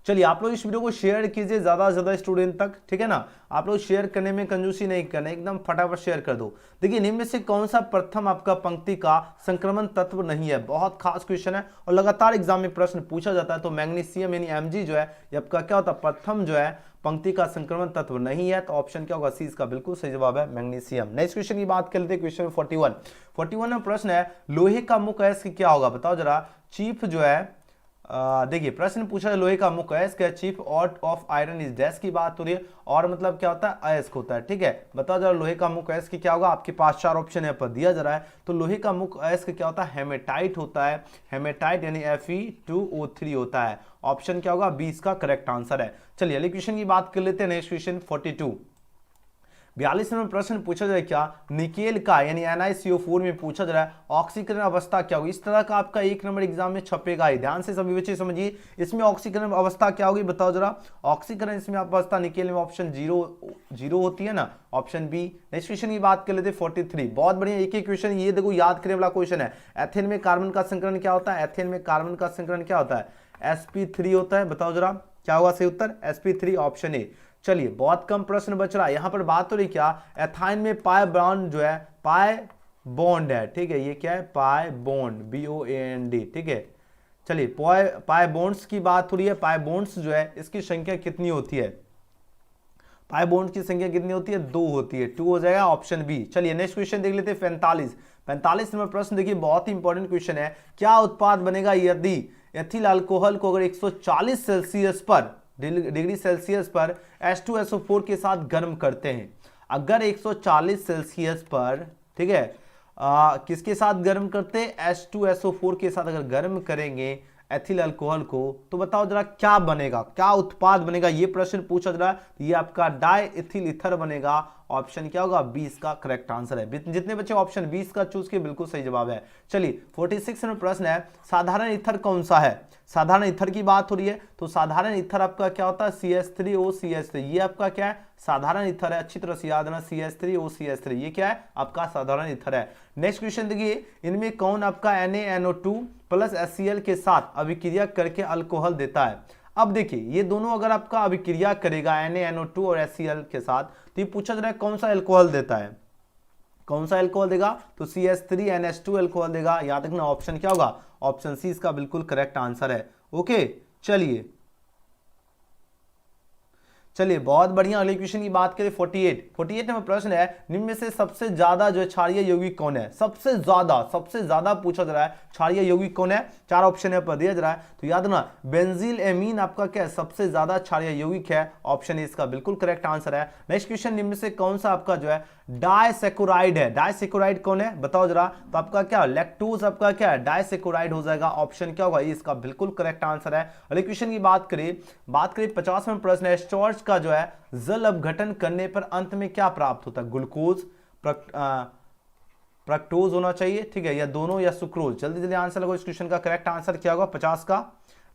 चलिए आप लोग इस वीडियो को शेयर कीजिए ज्यादा से ज्यादा स्टूडेंट तक, ठीक है ना। आप लोग शेयर करने में कंजूसी नहीं करना, एकदम फटाफट शेयर कर दो। देखिए निम्न में से कौन सा प्रथम आपका पंक्ति का संक्रमण तत्व नहीं है, बहुत खास क्वेश्चन है और लगातार एग्जाम में प्रश्न पूछा जाता है। तो मैग्नीशियम यानी Mg जो है ये आपका क्या होता है, प्रथम जो है पंक्ति का संक्रमण तत्व नहीं है। तो ऑप्शन क्या होगा, सी इसका बिल्कुल सही जवाब है, मैग्नीशियम। नेक्स्ट क्वेश्चन की बात कर लेते हैं। क्वेश्चन 41 में प्रश्न है, लोहे का मुख्य अयस्क क्या होगा, बताओ जरा। चीफ जो है देखिए प्रश्न पूछा है, लोहे का मुख्य अयस्क है, chief of iron is dash की बात हो रही है, और मतलब क्या होता है, अयस्क होता है। ठीक है, बताओ जरा लोहे का मुख्य अयस्क क्या होगा। आपके पास चार ऑप्शन यहाँ पर दिया जा रहा है। तो लोहे का मुख्य अयस्क क्या होता है, हेमेटाइट होता है। हेमेटाइट यानी Fe2O3 होता है। ऑप्शन क्या होगा, 20 का करेक्ट आंसर है। चलिए अगले क्वेश्चन की बात कर लेते हैं। नेक्स्ट क्वेश्चन 42 में प्रश्न पूछा जाए क्या, निकेल का यानी NiCO4 में पूछा जा रहा है ऑक्सीकरण अवस्था क्या होगी। इस तरह का आपका 1 नंबर एग्जाम में छपेगा ही, ध्यान से सभी बच्चे समझिए। इसमें ऑक्सीकरण अवस्था क्या होगी, बताओ जरा। ऑक्सीकरण इसमें अवस्था निकेल में ऑप्शन 0 होती है ना, ऑप्शन बी। नेक्स्ट क्वेश्चन की बात कर लेते हैं 43, बहुत बढ़िया एक क्वेश्चन, ये देखो याद करने वाला क्वेश्चन है। एथेन में कार्बन का संकरण क्या होता है, एथेन में कार्बन का संकरण क्या होता है, sp3 होता है। बताओ जरा क्या होगा सही उत्तर, sp3 ऑप्शन ए। चलिए बहुत कम प्रश्न बच रहा है। यहां पर बात हो रही क्या, एथाइन में पाई बॉन्ड जो है, पाई बॉन्ड है। ठीक है, ये क्या है, पाई बॉन्ड, BOND। ठीक है, चलिए पाई बॉन्ड्स की बात हो रही है। पाई बॉन्ड्स जो है इसकी संख्या कितनी होती है, पाई बॉन्ड की संख्या कितनी होती है, 2 होती है, 2 हो जाएगा, ऑप्शन बी। चलिए नेक्स्ट क्वेश्चन देख लेते हैं 45 नंबर प्रश्न देखिए, बहुत ही इंपॉर्टेंट क्वेश्चन है। क्या उत्पाद बनेगा यदि एथिल अल्कोहल को अगर 140 सेल्सियस पर डिग्री सेल्सियस पर H2SO4 के साथ गर्म करते हैं। अगर 140 सेल्सियस पर, ठीक है, किसके साथ गर्म करते हैं, H2SO4 के साथ अगर गर्म करेंगे एथिल अल्कोहल को, तो बताओ जरा क्या बनेगा, क्या उत्पाद बनेगा, ये प्रश्न पूछा जा रहा है। तो ये आपका डाई इथिल ईथर बनेगा। ऑप्शन क्या होगा, 20 का करेक्ट आंसर है। जितने बच्चे ऑप्शन 20 का चूज किए बिल्कुल सही जवाब है। चलिए 46 में प्रश्न है, साधारण ईथर कौन सा है। साधारण ईथर की बात हो रही है, तो साधारण ईथर आपका क्या होता है, CH3OCH3, ये आपका क्या है, साधारण ईथर है। अच्छी तरह से याद रखना, CH3OCH3 ये क्या है, आपका साधारण ईथर है। नेक्स्ट क्वेश्चन देखिए, इनमें कौन आपका NaNO2 प्लस HCl के साथ अभिक्रिया करके अल्कोहल देता है। अब देखिए ये दोनों अगर आपका अभिक्रिया करेगा NaNO2 और HCl के साथ, तो ये पूछा जा रहा है कौन सा अल्कोहल देता है, कौन सा अल्कोहल देगा, तो CH3NH2 अल्कोहल देगा। याद रखना ऑप्शन क्या होगा, ऑप्शन सी इसका बिल्कुल करेक्ट आंसर है। ओके चलिए बहुत बढ़िया। अगले क्वेश्चन की बात करें 48 में प्रश्न है, निम्न में से सबसे ज्यादा जो है क्षारीय यौगिक कौन है। सबसे ज्यादा पूछा जा रहा है क्षारीय यौगिक कौन है, 4 ऑप्शन है पर दिया जा रहा है। तो याद रखना बेंजील एमीन आपका क्या है, सबसे ज्यादा क्षारीय यौगिक है। ऑप्शन इसका बिल्कुल करेक्ट आंसर है। नेक्स्ट क्वेश्चन, निम्न में से कौन सा आपका जो है डाइसेकोराइड है। डाइसेकोराइड कौन है बताओ जरा, तो आपका क्या लैक्टोज आपका क्या है, डाइसेकोराइड हो जाएगा। ऑप्शन क्या होगा, ये इसका बिल्कुल करेक्ट आंसर है। अगले क्वेश्चन की बात करें 50 में प्रश्न है, स्टार्च का जो है जल अपघटन करने पर अंत में क्या प्राप्त होता है, ग्लूकोज, फ्रक्टोज होना चाहिए, ठीक है, या दोनों या सुक्रोज। जल्दी जल्दी आंसर लगाओ। इस क्वेश्चन का करेक्ट आंसर क्या होगा 50 का,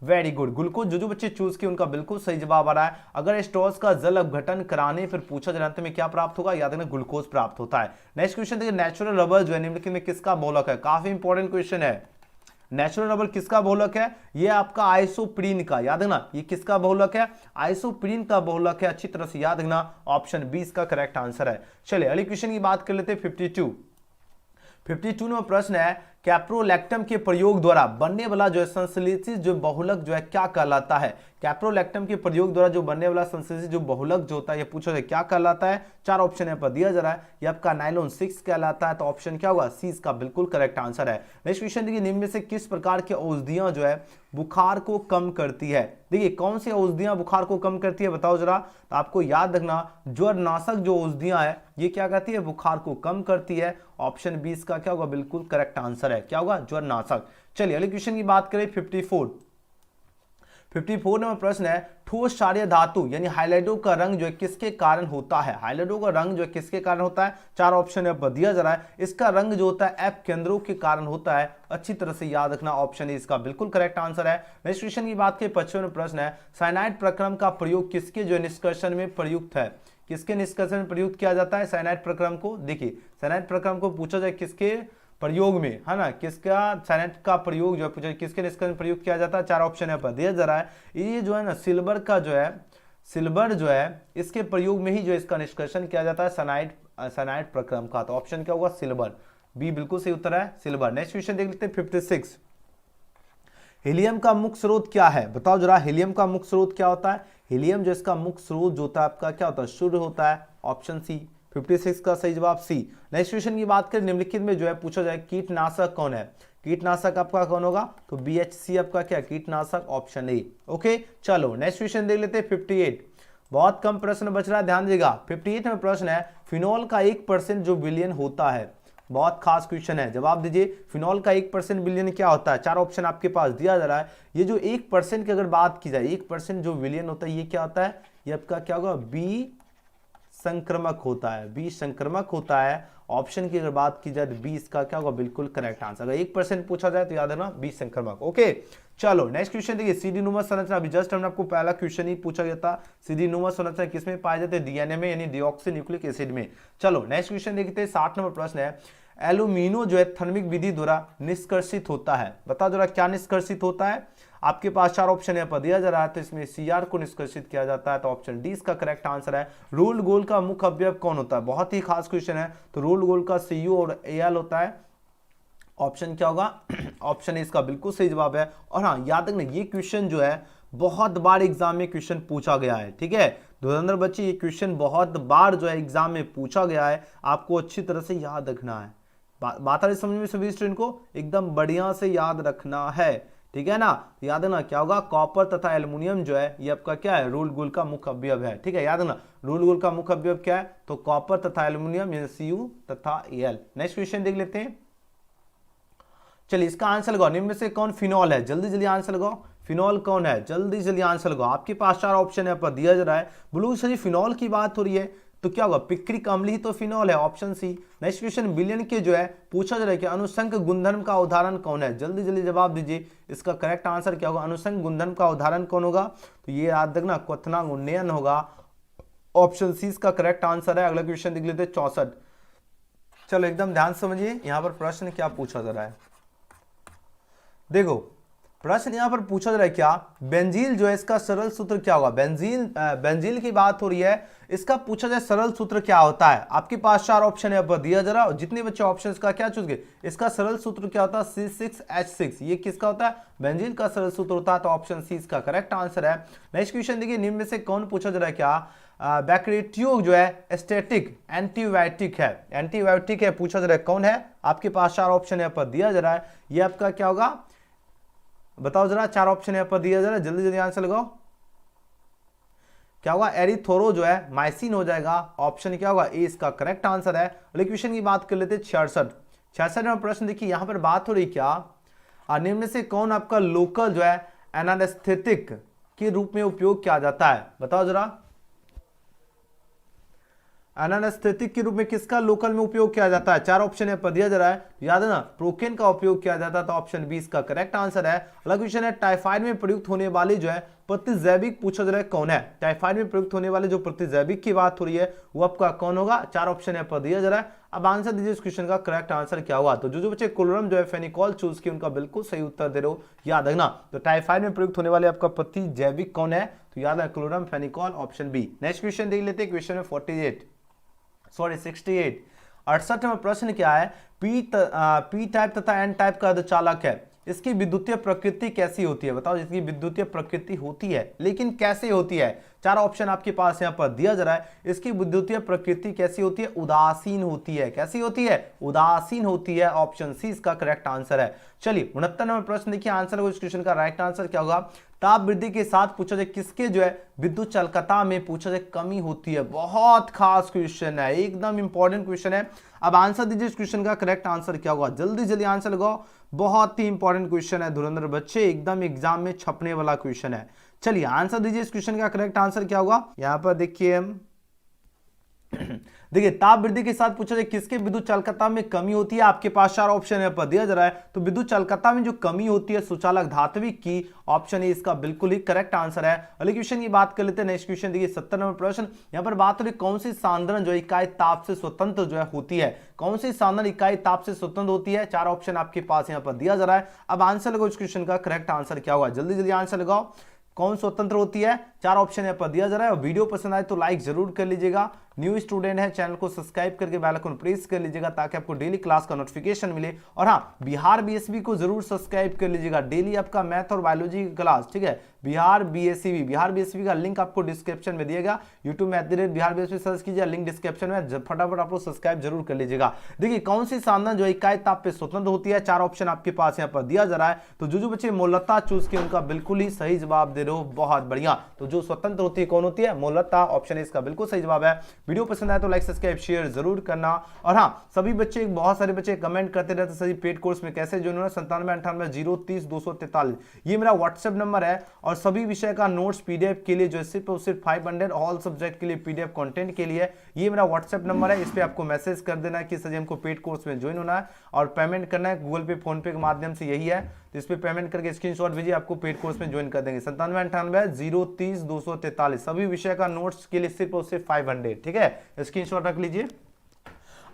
वेरी गुड, ग्लूकोज। जो बच्चे चूज किए उनका बिल्कुल सही जवाब आ रहा है। अगर स्टोर्स का जल अपघटन कराने फिर पूछा जाए अंत में क्या प्राप्त होगा, याद रखना ग्लूकोज प्राप्त होता है। नेक्स्ट क्वेश्चन देखिए, नेचुरल रबर जो है निम्नलिखित में किसका बहुलक है। काफी इंपॉर्टेंट क्वेश्चन है। नेचुरल रबर किसका बहुलक है, ये आपका आइसोप्रीन का। याद रखना ये किसका बहुलक है, आइसोप्रीन का बहुलक है। अच्छी तरह से याद रखना, ऑप्शन 20 का करेक्ट आंसर है। चलिए अगले क्वेश्चन की बात कर लेते हैं 52 में प्रश्न है, कैप्रोलैक्टम के प्रयोग द्वारा बनने वाला जो है संश्लेषित जो बहुलक जो है क्या कहलाता है। कैप्रोलैक्टम के प्रयोग द्वारा जो बनने वाला संश्लेषित जो बहुलक जो होता है, ये पूछा जाए क्या कहलाता है। 4 ऑप्शन है पर दिया जा रहा है। ये आपका नाइलॉन 6 कहलाता है। तो ऑप्शन क्या होगा, सी इसका बिल्कुल करेक्ट आंसर है। नेक्स्ट क्वेश्चन देखिए, निम्न में से किस प्रकार की औषधियां जो है बुखार को कम करती है। देखिए कौन सी औषधियां बुखार को कम करती है बताओ जरा। तो आपको याद रखना ज्वरनाशक जो औषधियां है ये क्या करती है, बुखार को कम करती है। ऑप्शन 20 का क्या होगा, बिल्कुल करेक्ट आंसर है। क्या होगा, ज्वरनाशक। चलिए अगले क्वेश्चन की बात करें 54 में प्रश्न है, ठोस क्षारीय धातु यानी हाइलाइडो का रंग जो है किसके कारण होता है। हाइलाइडो का रंग जो है किसके कारण होता है, 4 ऑप्शन है पर दिया जा रहा है। इसका रंग जो होता है एफ केंद्रों के कारण होता है। अच्छी तरह से याद रखना, ऑप्शन ए इसका बिल्कुल करेक्ट आंसर है। नेक्स्ट क्वेश्चन की बात करें 55 में प्रश्न है, साइनाइड प्रक्रम का प्रयोग किसके जो है निष्कर्षण में प्रयुक्त है। किसके निष्कर्षण में प्रयुक्त किया जाता है साइनाइड प्रक्रम को। देखिए साइनाइड प्रक्रम को पूछा जाए किसके प्रयोग में, है ना, किसका साइनाइड का प्रयोग जो है पूछा किसके निष्कर्षण में प्रयुक्त किया जाता है। 4 ऑप्शन है पर दिया जा रहा है। ये जो है ना सिल्वर का जो है, सिल्वर जो है इसके प्रयोग में ही जो इसका निष्कर्षण किया जाता है साइनाइड प्रक्रम का। तो ऑप्शन क्या होगा, सिल्वर। बी बिल्कुल सही उत्तर है, सिल्वर। नेक्स्ट क्वेश्चन देख लेते हैं 56, हीलियम का मुख्य स्रोत क्या है बताओ जरा। हीलियम का मुख्य स्रोत क्या होता है। हीलियम जो इसका मुख्य स्रोत जो होता है आपका क्या होता है, सूर्य होता है। ऑप्शन सी, 56 का सही जवाब सी। नेक्स्ट क्वेश्चन की बात करें, निम्नलिखित में जो है पूछा जाए कीटनाशक कौन है। कीटनाशक आपका कौन होगा, तो BHC आपका क्या कीटनाशक, ऑप्शन ए। ओके चलो नेक्स्ट क्वेश्चन देख लेते हैं 58। बहुत कम प्रश्न बच रहा है, ध्यान देगा। 58 में प्रश्न है, फिनॉल का 1% जो विलयन होता है। बहुत खास क्वेश्चन है, जवाब दीजिए। फिनॉल का 1% विलयन क्या होता है। 4 ऑप्शन आपके पास दिया जा रहा है। ये जो 1% की अगर बात की जाए, 1% जो विलयन होता है ये क्या होता है, ये आपका क्या होगा, बी संक्रमक होता है। बी संक्रमक होता है। ऑप्शन की अगर बात की जाए तो 20 का क्या होगा, बिल्कुल करेक्ट आंसर। अगर 1% पूछा जाए तो याद रखना बी संक्रमक। ओके चलो नेक्स्ट क्वेश्चन देखिए, सीडी नुमा संरचना। अभी जस्ट हमने आपको पहला क्वेश्चन ही पूछा गया था, सीडी नुमा संरचना किसमें पाए जाते हैं, डीएनए में यानी डिऑक्सी न्यूक्लिक एसिड में। चलो नेक्स्ट क्वेश्चन देखते हैं 60 नंबर प्रश्न है, एल्यूमिनो जो है थर्मिक विधि द्वारा निष्कर्षित होता है। बताओ जरा क्या निष्कर्षित होता है। आपके पास 4 ऑप्शन है पर दिया जा रहा है। तो इसमें CR को निष्कर्षित किया जाता है। तो ऑप्शन डी इसका करेक्ट आंसर है। रोल्ड गोल्ड का मुख्य अवयव कौन होता है, बहुत ही खास क्वेश्चन है। तो रोल्ड गोल्ड का CU और AL होता है। ऑप्शन क्या होगा, ऑप्शन ए इसका बिल्कुल सही जवाब है। और हाँ याद रखना ये क्वेश्चन जो है बहुत बार एग्जाम में क्वेश्चन पूछा गया है, ठीक है। धुरंधर बच्चे ये क्वेश्चन बहुत बार जो है एग्जाम में पूछा गया है, आपको अच्छी तरह से याद रखना है। बात आ रही समझ में सभी स्टूडेंट को, एकदम बढ़िया से याद रखना है, ठीक है ना। याद रखना क्या होगा, कॉपर तथा एल्युमिनियम जो है ये आपका क्या है, रोल्ड गोल्ड का मुख्य अवयव है, ठीक है। याद रखना रोल्ड गोल्ड का मुख्य अवयव क्या है, तो कॉपर तथा एल्युमिनियम यानी CU तथा AL। नेक्स्ट क्वेश्चन देख लेते हैं चलिए इसका आंसर लगाओ, निम्न में से कौन फिनॉल है, जल्दी जल्दी आंसर लगाओ, फिनॉल कौन है, जल्दी जल्दी आंसर लगाओ। आपके पास 4 ऑप्शन है, पर दिया जा रहा है, बोलो सर फिनॉल की बात हो रही है तो क्या होगा, पिक्रिक अम्ल ही तो फिनॉल है, option C. Next question, billion के जो है पूछा जा रहा है कि अनुसंग गुणधर्म का उदाहरण कौन है, जल्दी जल्दी जवाब दीजिए। इसका करेक्ट आंसर क्या होगा, अनुसंग गुणधर्म का उदाहरण कौन होगा, तो ये याद रखना क्वथनांक उन्नयन होगा, ऑप्शन सी इसका करेक्ट आंसर है। अगला क्वेश्चन देख लेते हैं 64। चलो एकदम ध्यान समझिए, यहां पर प्रश्न क्या पूछा जा रहा है। देखो प्रश्न यहां पर पूछा जा रहा है क्या, बेंजील जो है इसका सरल सूत्र क्या होगा, बेंजील की बात हो रही है, इसका पूछा जाए सरल सूत्र क्या होता है। आपके पास 4 ऑप्शन है, पर दिया जा रहा है, जितने बच्चे ऑप्शन का क्या चूज गए, इसका सरल सूत्र क्या होता है, C6H6। ये किसका होता है, बेंजील का सरल सूत्र होता है, तो ऑप्शन सी इसका करेक्ट आंसर है। नेक्स्ट क्वेश्चन देखिए, निम्न में से कौन पूछा जा रहा है क्या, बैक्टीरियो जो है स्टैटिक एंटीबायोटिक है, एंटीबायोटिक है, पूछा जा रहा है कौन है। आपके पास 4 ऑप्शन है, पर दिया जा रहा है, ये आपका क्या होगा बताओ जरा, 4 ऑप्शन है, पर दिया जा रहा है, जल्दी जल्दी आंसर लगाओ। क्या होगा, एरिथोरो जो है माइसिन हो जाएगा, ऑप्शन क्या होगा, ए इसका करेक्ट आंसर है। अगले क्वेश्चन की बात कर लेते हैं 66 में प्रश्न देखिए, यहां पर बात हो रही क्या, निम्न में से कौन आपका लोकल जो है एनास्थेटिक के रूप में उपयोग किया जाता है, बताओ जरा। एनास्थेटिक के रूप में किसका लोकल में उपयोग किया जाता है, 4 ऑप्शन है, पर दिया जा रहा है, याद है ना, प्रोकेन का उपयोग किया जाता है, तो ऑप्शन बी इसका करेक्ट आंसर है। अगला क्वेश्चन है, टाइफाइड में प्रयुक्त होने वाली जो है प्रतिजैविक पूछा जा रहा है कौन है, टाइफाइड में प्रयुक्त होने वाले जो प्रतिजैविक की बात हो रही है वो आपका कौन होगा, 4 ऑप्शन है, पर दिया जा रहा है। अब आंसर दीजिए इस क्वेश्चन का करेक्ट आंसर क्या होगा। तो जो बच्चे क्लोरम जो है फेनिकॉल चूज किए उनका बिल्कुल सही उत्तर दे रहे हो, याद रखना। तो टाइफाइड में प्रयुक्त होने वाले आपका प्रतिजैविक कौन है, तो याद है क्लोरम फेनिकॉल, ऑप्शन बी। नेक्स्ट क्वेश्चन देख लेते हैं, क्वेश्चन में 68 68 में प्रश्न क्या है, पी टाइप तथा एन टाइप का अर्धचालक है, इसकी विद्युतीय प्रकृति कैसी होती है, बताओ। इसकी विद्युतीय प्रकृति होती है, लेकिन कैसे होती है, 4 ऑप्शन आपके पास यहां पर दिया जा रहा है। इसकी विद्युतीय प्रकृति कैसी होती है, उदासीन होती है, कैसी होती है, उदासीन होती है, ऑप्शन सी इसका करेक्ट आंसर है। चलिए 69 नंबर प्रश्न देखिए, आंसर इस क्वेश्चन का राइट आंसर क्या होगा, ताप वृद्धि के साथ पूछा जाए किसके जो है विद्युत चालकता में पूछा जाए कमी होती है, बहुत खास क्वेश्चन है, एकदम इंपॉर्टेंट क्वेश्चन है। अब आंसर दीजिए इस क्वेश्चन का करेक्ट आंसर क्या होगा, जल्दी जल्दी आंसर लगाओ, बहुत ही इंपॉर्टेंट क्वेश्चन है धुरंधर बच्चे, एकदम एग्जाम में छपने वाला क्वेश्चन है। चलिए आंसर दीजिए इस क्वेश्चन का करेक्ट आंसर क्या होगा, यहां पर देखिए देखिए ताप वृद्धि के साथ पूछा जाए किसके विद्युत चालकता में कमी होती है, आपके पास 4 ऑप्शन है, पर दिया जा रहा है, तो विद्युत चालकता में जो कमी होती है सुचालक धात्विक की, ऑप्शन ए इसका बिल्कुल ही करेक्ट आंसर है। अगले क्वेश्चन की बात कर लेते हैं, नेक्स्ट क्वेश्चन देखिए 70 नंबर प्रश्न, यहां पर बात हो रही कौन सी सांद्रण जो इकाई ताप से स्वतंत्र जो है होती है, कौन सी सांद्रण इकाई ताप से स्वतंत्र होती है, 4 ऑप्शन आपके पास यहां पर दिया जा रहा है। अब आंसर लगाओ इस क्वेश्चन का करेक्ट आंसर क्या होगा, जल्दी जल्दी आंसर लगाओ, कौन स्वतंत्र होती है, 4 ऑप्शन यहाँ पर दिया जा रहा है। और वीडियो पसंद आए तो लाइक जरूर कर लीजिएगा, न्यू स्टूडेंट है चैनल को सब्सक्राइब करके बेल आइकन प्रेस कर लीजिएगा ताकि आपको डेली क्लास का नोटिफिकेशन मिले। और हाँ, बिहार बीएसबी को जरूर सब्सक्राइब कर लीजिएगा, डेली आपका मैथ और बायोलॉजी की क्लास, ठीक है। बिहार बीएसबी का लिंक आपको डिस्क्रिप्शन में दिएगा, यूट्यूब में बिहार बीएसबी सर्च कीजिए, लिंक डिस्क्रिप्शन में, फटाफट आप लोग सब्सक्राइब जरूर कर लीजिएगा। देखिए कौन सी सांद्रण जो इकाई ताप पे स्वतंत्र होती है, 4 ऑप्शन आपके पास यहाँ पर दिया जा रहा है। तो जो बच्चे मूलतः चूज किए उनका बिल्कुल ही सही जवाब दे रहे हो, बहुत बढ़िया। तो जो स्वतंत्र होती है कौन होती है, मूलतः, ऑप्शन इसका बिल्कुल सही जवाब है। वीडियो पसंद आए तो लाइक सब्सक्राइब शेयर जरूर करना। और हाँ, सभी बच्चे, बहुत सारे बच्चे कमेंट करते रहते सभी पेड कोर्स में कैसे ज्वाइन होना, 9798 ये मेरा व्हाट्सएप नंबर है। और सभी विषय का नोट्स पीडीएफ के लिए जो सिर्फ और सिर्फ 500 ऑल सब्जेक्ट के लिए पीडीएफ कंटेंट के लिए ये मेरा व्हाट्सएप नंबर है, इस पे आपको मैसेज कर देना है कि सर हमको पेड कोर्स में ज्वाइन होना है और पेमेंट करना है गूगल पे फोन पे के माध्यम से, यही है। तो इस पे पेमेंट करके स्क्रीनशॉट भेजिए, आपको पेड कोर्स में ज्वाइन कर देंगे। 9798 सभी विषय का नोट्स के लिए सिर्फ और सिर्फ 500, ठीक है, स्क्रीनशॉट रख लीजिए।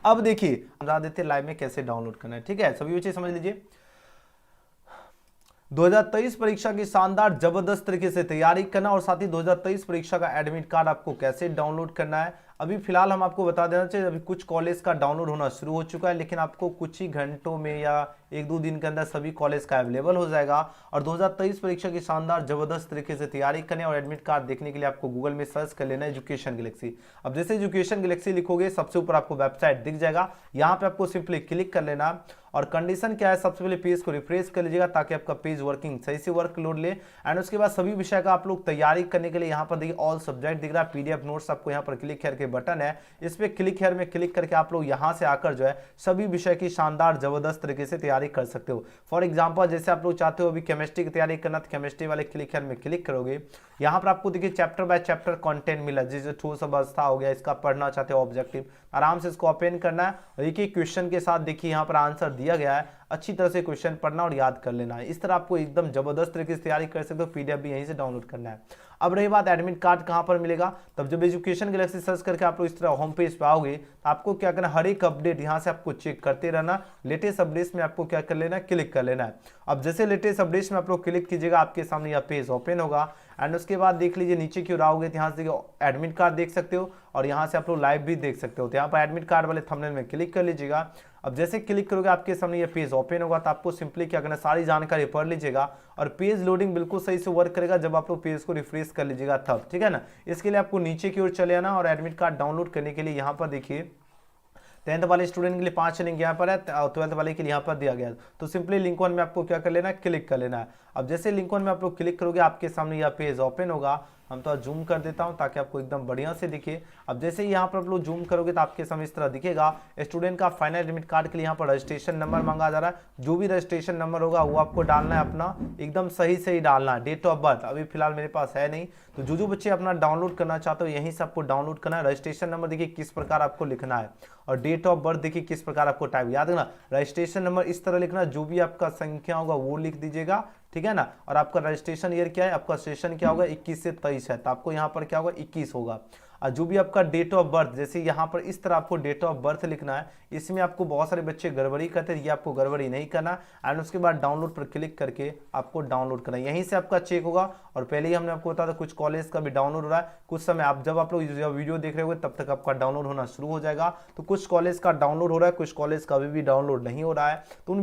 अब देखिए बता देते लाइव में कैसे डाउनलोड करना है, ठीक है, सभी बच्चे समझ लीजिए। 2023 परीक्षा की शानदार जबरदस्त तरीके से तैयारी करना और साथ ही 2023 परीक्षा का एडमिट कार्ड आपको कैसे डाउनलोड करना है। अभी फिलहाल हम आपको बता देना चाहिए, अभी कुछ कॉलेज का डाउनलोड होना शुरू हो चुका है, लेकिन आपको कुछ ही घंटों में या 1-2 दिन के अंदर सभी कॉलेज का अवेलेबल हो जाएगा। और 2023 परीक्षा की शानदार जबरदस्त तरीके से तैयारी करने और एडमिट कार्ड देखने के लिए आपको गूगल में सर्च कर लेना है एजुकेशन गैलेक्सी। अब जैसे एजुकेशन गैलेक्सी लिखोगे सबसे ऊपर आपको वेबसाइट दिख जाएगा, यहाँ पे आपको सिंपली क्लिक कर लेना। और कंडीशन क्या है, सबसे पहले पेज को रिफ्रेश कर लीजिएगा ताकि आपका पेज वर्किंग सही से वर्क लोड ले। एंड उसके बाद सभी विषय का आप लोग तैयारी करने के लिए यहाँ पर देखिए ऑल सब्जेक्ट दिख रहा है, पीडीएफ नोट्स आपको यहाँ पर क्लिक करके बटन है, इस पे क्लिक हेयर में क्लिक करके आप लोग यहाँ से आकर जो है सभी विषय की शानदार जबरदस्त तरीके से तैयारी कर सकते हो। फॉर एग्जाम्पल जैसे आप लोग चाहते हो अभी केमिस्ट्री की तैयारी करना, तो केमिस्ट्री वाले क्लिक हेयर में क्लिक करोगे, यहाँ पर आपको देखिए चैप्टर बाय चैप्टर कंटेंट मिला, जैसे ठोस अवस्था हो गया, इसका पढ़ना चाहते हो ऑब्जेक्टिव, आराम से इसको ओपन करना है और एक एक क्वेश्चन के साथ देखिए यहाँ पर आंसर दिया गया है, अच्छी तरह से क्वेश्चन पढ़ना और याद कर लेना है। इस तरह आपको एकदम जबरदस्त तरीके से तैयारी कर सकते हो, पीडीएफ भी यहीं से डाउनलोड करना है। अब रही बात एडमिट कार्ड कहाँ पर मिलेगा, तब जब एजुकेशन गैलेक्सी सर्च करके आप लोग इस तरह होम पेज पे आओगे तो आपको क्या करना, हर एक अपडेट यहाँ से आपको चेक करते रहना, लेटेस्ट अपडेट्स में आपको क्या कर लेना है, क्लिक कर लेना है। अब जैसे लेटेस्ट अपडेट्स में आप लोग क्लिक कीजिएगा, आपके सामने यह पेज ओपन होगा एंड उसके बाद देख लीजिए नीचे की ओर आओगे तो यहाँ से एडमिट कार्ड देख सकते हो और यहाँ से आप लोग लाइव भी देख सकते हो। तो यहाँ पर एडमिट कार्ड वाले थंबनेल में क्लिक कर लीजिएगा। अब जैसे क्लिक करोगे आपके सामने ये पेज ओपन होगा, तो आपको सिंपली क्या करना है, सारी जानकारी पढ़ लीजिएगा और पेज लोडिंग बिल्कुल सही से वर्क करेगा जब आप लोग पेज को रिफ्रेश कर लीजिएगा तब, ठीक है ना। इसके लिए आपको नीचे की ओर चले आना और एडमिट कार्ड डाउनलोड करने के लिए यहाँ पर देखिए 10th वाले स्टूडेंट के लिए 5 लिंक यहाँ पर है, 12th वाले के लिए यहाँ पर दिया गया है। तो सिंपली लिंक 1 में आपको क्या कर लेना है, क्लिक कर लेना है। अब जैसे लिंक 1 में आप लोग क्लिक करोगे आपके सामने यह पेज ओपन होगा। हम तो जूम कर देता हूं ताकि आपको एकदम बढ़िया से दिखे। अब जैसे ही यहाँ पर आप लोग जूम करोगे तो आपके सामने इस तरह दिखेगा, स्टूडेंट का फाइनल एडमिट कार्ड के लिए यहाँ पर रजिस्ट्रेशन नंबर मांगा जा रहा है। जो भी रजिस्ट्रेशन नंबर होगा वो आपको डालना है, अपना एकदम सही से ही डालना है। डेट ऑफ बर्थ अभी फिलहाल मेरे पास है नहीं, तो जो बच्चे अपना डाउनलोड करना चाहते हो यहीं से आपको डाउनलोड करना है। रजिस्ट्रेशन नंबर देखिए किस प्रकार आपको लिखना है और डेट ऑफ बर्थ देखिए किस प्रकार आपको टाइप, याद रखना रजिस्ट्रेशन नंबर इस तरह लिखना, जो भी आपका संख्या होगा वो लिख दीजिएगा, ठीक है ना। और आपका रजिस्ट्रेशन ईयर क्या है, आपका सेशन क्या होगा 21 से 23 है, तो आपको यहाँ पर क्या होगा 21 होगा। और जो भी आपका डेट ऑफ बर्थ, जैसे यहाँ पर इस तरह आपको डेट ऑफ बर्थ लिखना है। इसमें आपको बहुत सारे बच्चे गड़बड़ी करते हैं, ये आपको गड़बड़ी नहीं करना एंड उसके बाद डाउनलोड पर क्लिक करके आपको डाउनलोड करना है। यहीं से आपका चेक होगा। और पहले ही हमने आपको बताया था कुछ कॉलेज का भी डाउनलोड हो रहा है। कुछ समय आप जब आप लोग वीडियो देख रहे होंगे तब तक आपका डाउनलोड होना शुरू हो जाएगा। तो कुछ कॉलेज का डाउनलोड हो रहा है, कुछ कॉलेज का अभी भी डाउनलोड नहीं हो रहा है, तो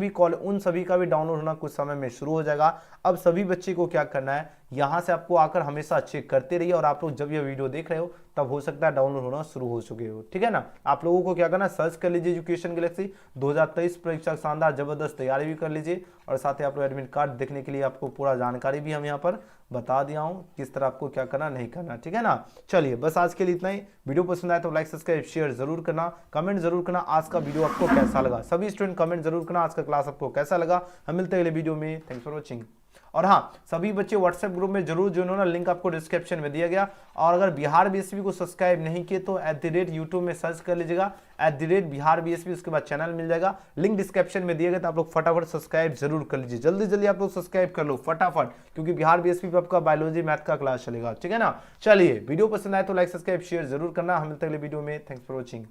उन सभी का भी डाउनलोड होना कुछ समय में शुरू हो जाएगा। अब सभी बच्चे को क्या करना है, यहाँ से आपको आकर हमेशा चेक करते रहिए और आप लोग जब ये वीडियो देख रहे हो तब हो सकता है डाउनलोड होना शुरू हो चुके हो, ठीक है ना। आप लोगों को क्या करना है, सर्च कर लीजिए एजुकेशन गैलेक्सी 2023 परीक्षा शानदार जबरदस्त तैयारी भी कर लीजिए और साथ ही आप लोग एडमिट कार्ड देखने के लिए आपको पूरा जानकारी भी हम यहाँ पर बता दिया हूँ किस तरह आपको क्या करना नहीं करना, ठीक है ना। चलिए बस आज के लिए इतना ही। वीडियो पसंद आए तो लाइक सब्सक्राइब शेयर जरूर करना, कमेंट जरूर करना आज का वीडियो आपको कैसा लगा। सभी स्टूडेंट कमेंट जरूर करना आज का क्लास आपको कैसा लगा। हम मिलते हैं अगले वीडियो में, थैंक्स फॉर वॉचिंग। और हाँ, सभी बच्चे व्हाट्सएप ग्रुप में जरूर ज्वाइन होना, लिंक आपको डिस्क्रिप्शन में दिया गया। और अगर बिहार बीएसपी को सब्सक्राइब नहीं किए तो @YouTube में सर्च कर लीजिएगा @बिहार बीएसपी, उसके बाद चैनल मिल जाएगा, लिंक डिस्क्रिप्शन में दिया गया। तो आप लोग फटाफट सब्सक्राइब जरूर कर लीजिए, जल्दी जल्दी आप लोग सब्सक्राइब कर लो फटाफट, क्योंकि बिहार बीएसपी पे आपका बायोलॉजी मैथ का क्लास चलेगा, ठीक है ना। चलिए वीडियो पसंद आए तो लाइक सब्सक्राइब शेयर जरूर करना। हम मिलते हैं अगले वीडियो में, थैंक्स फॉर वॉचिंग।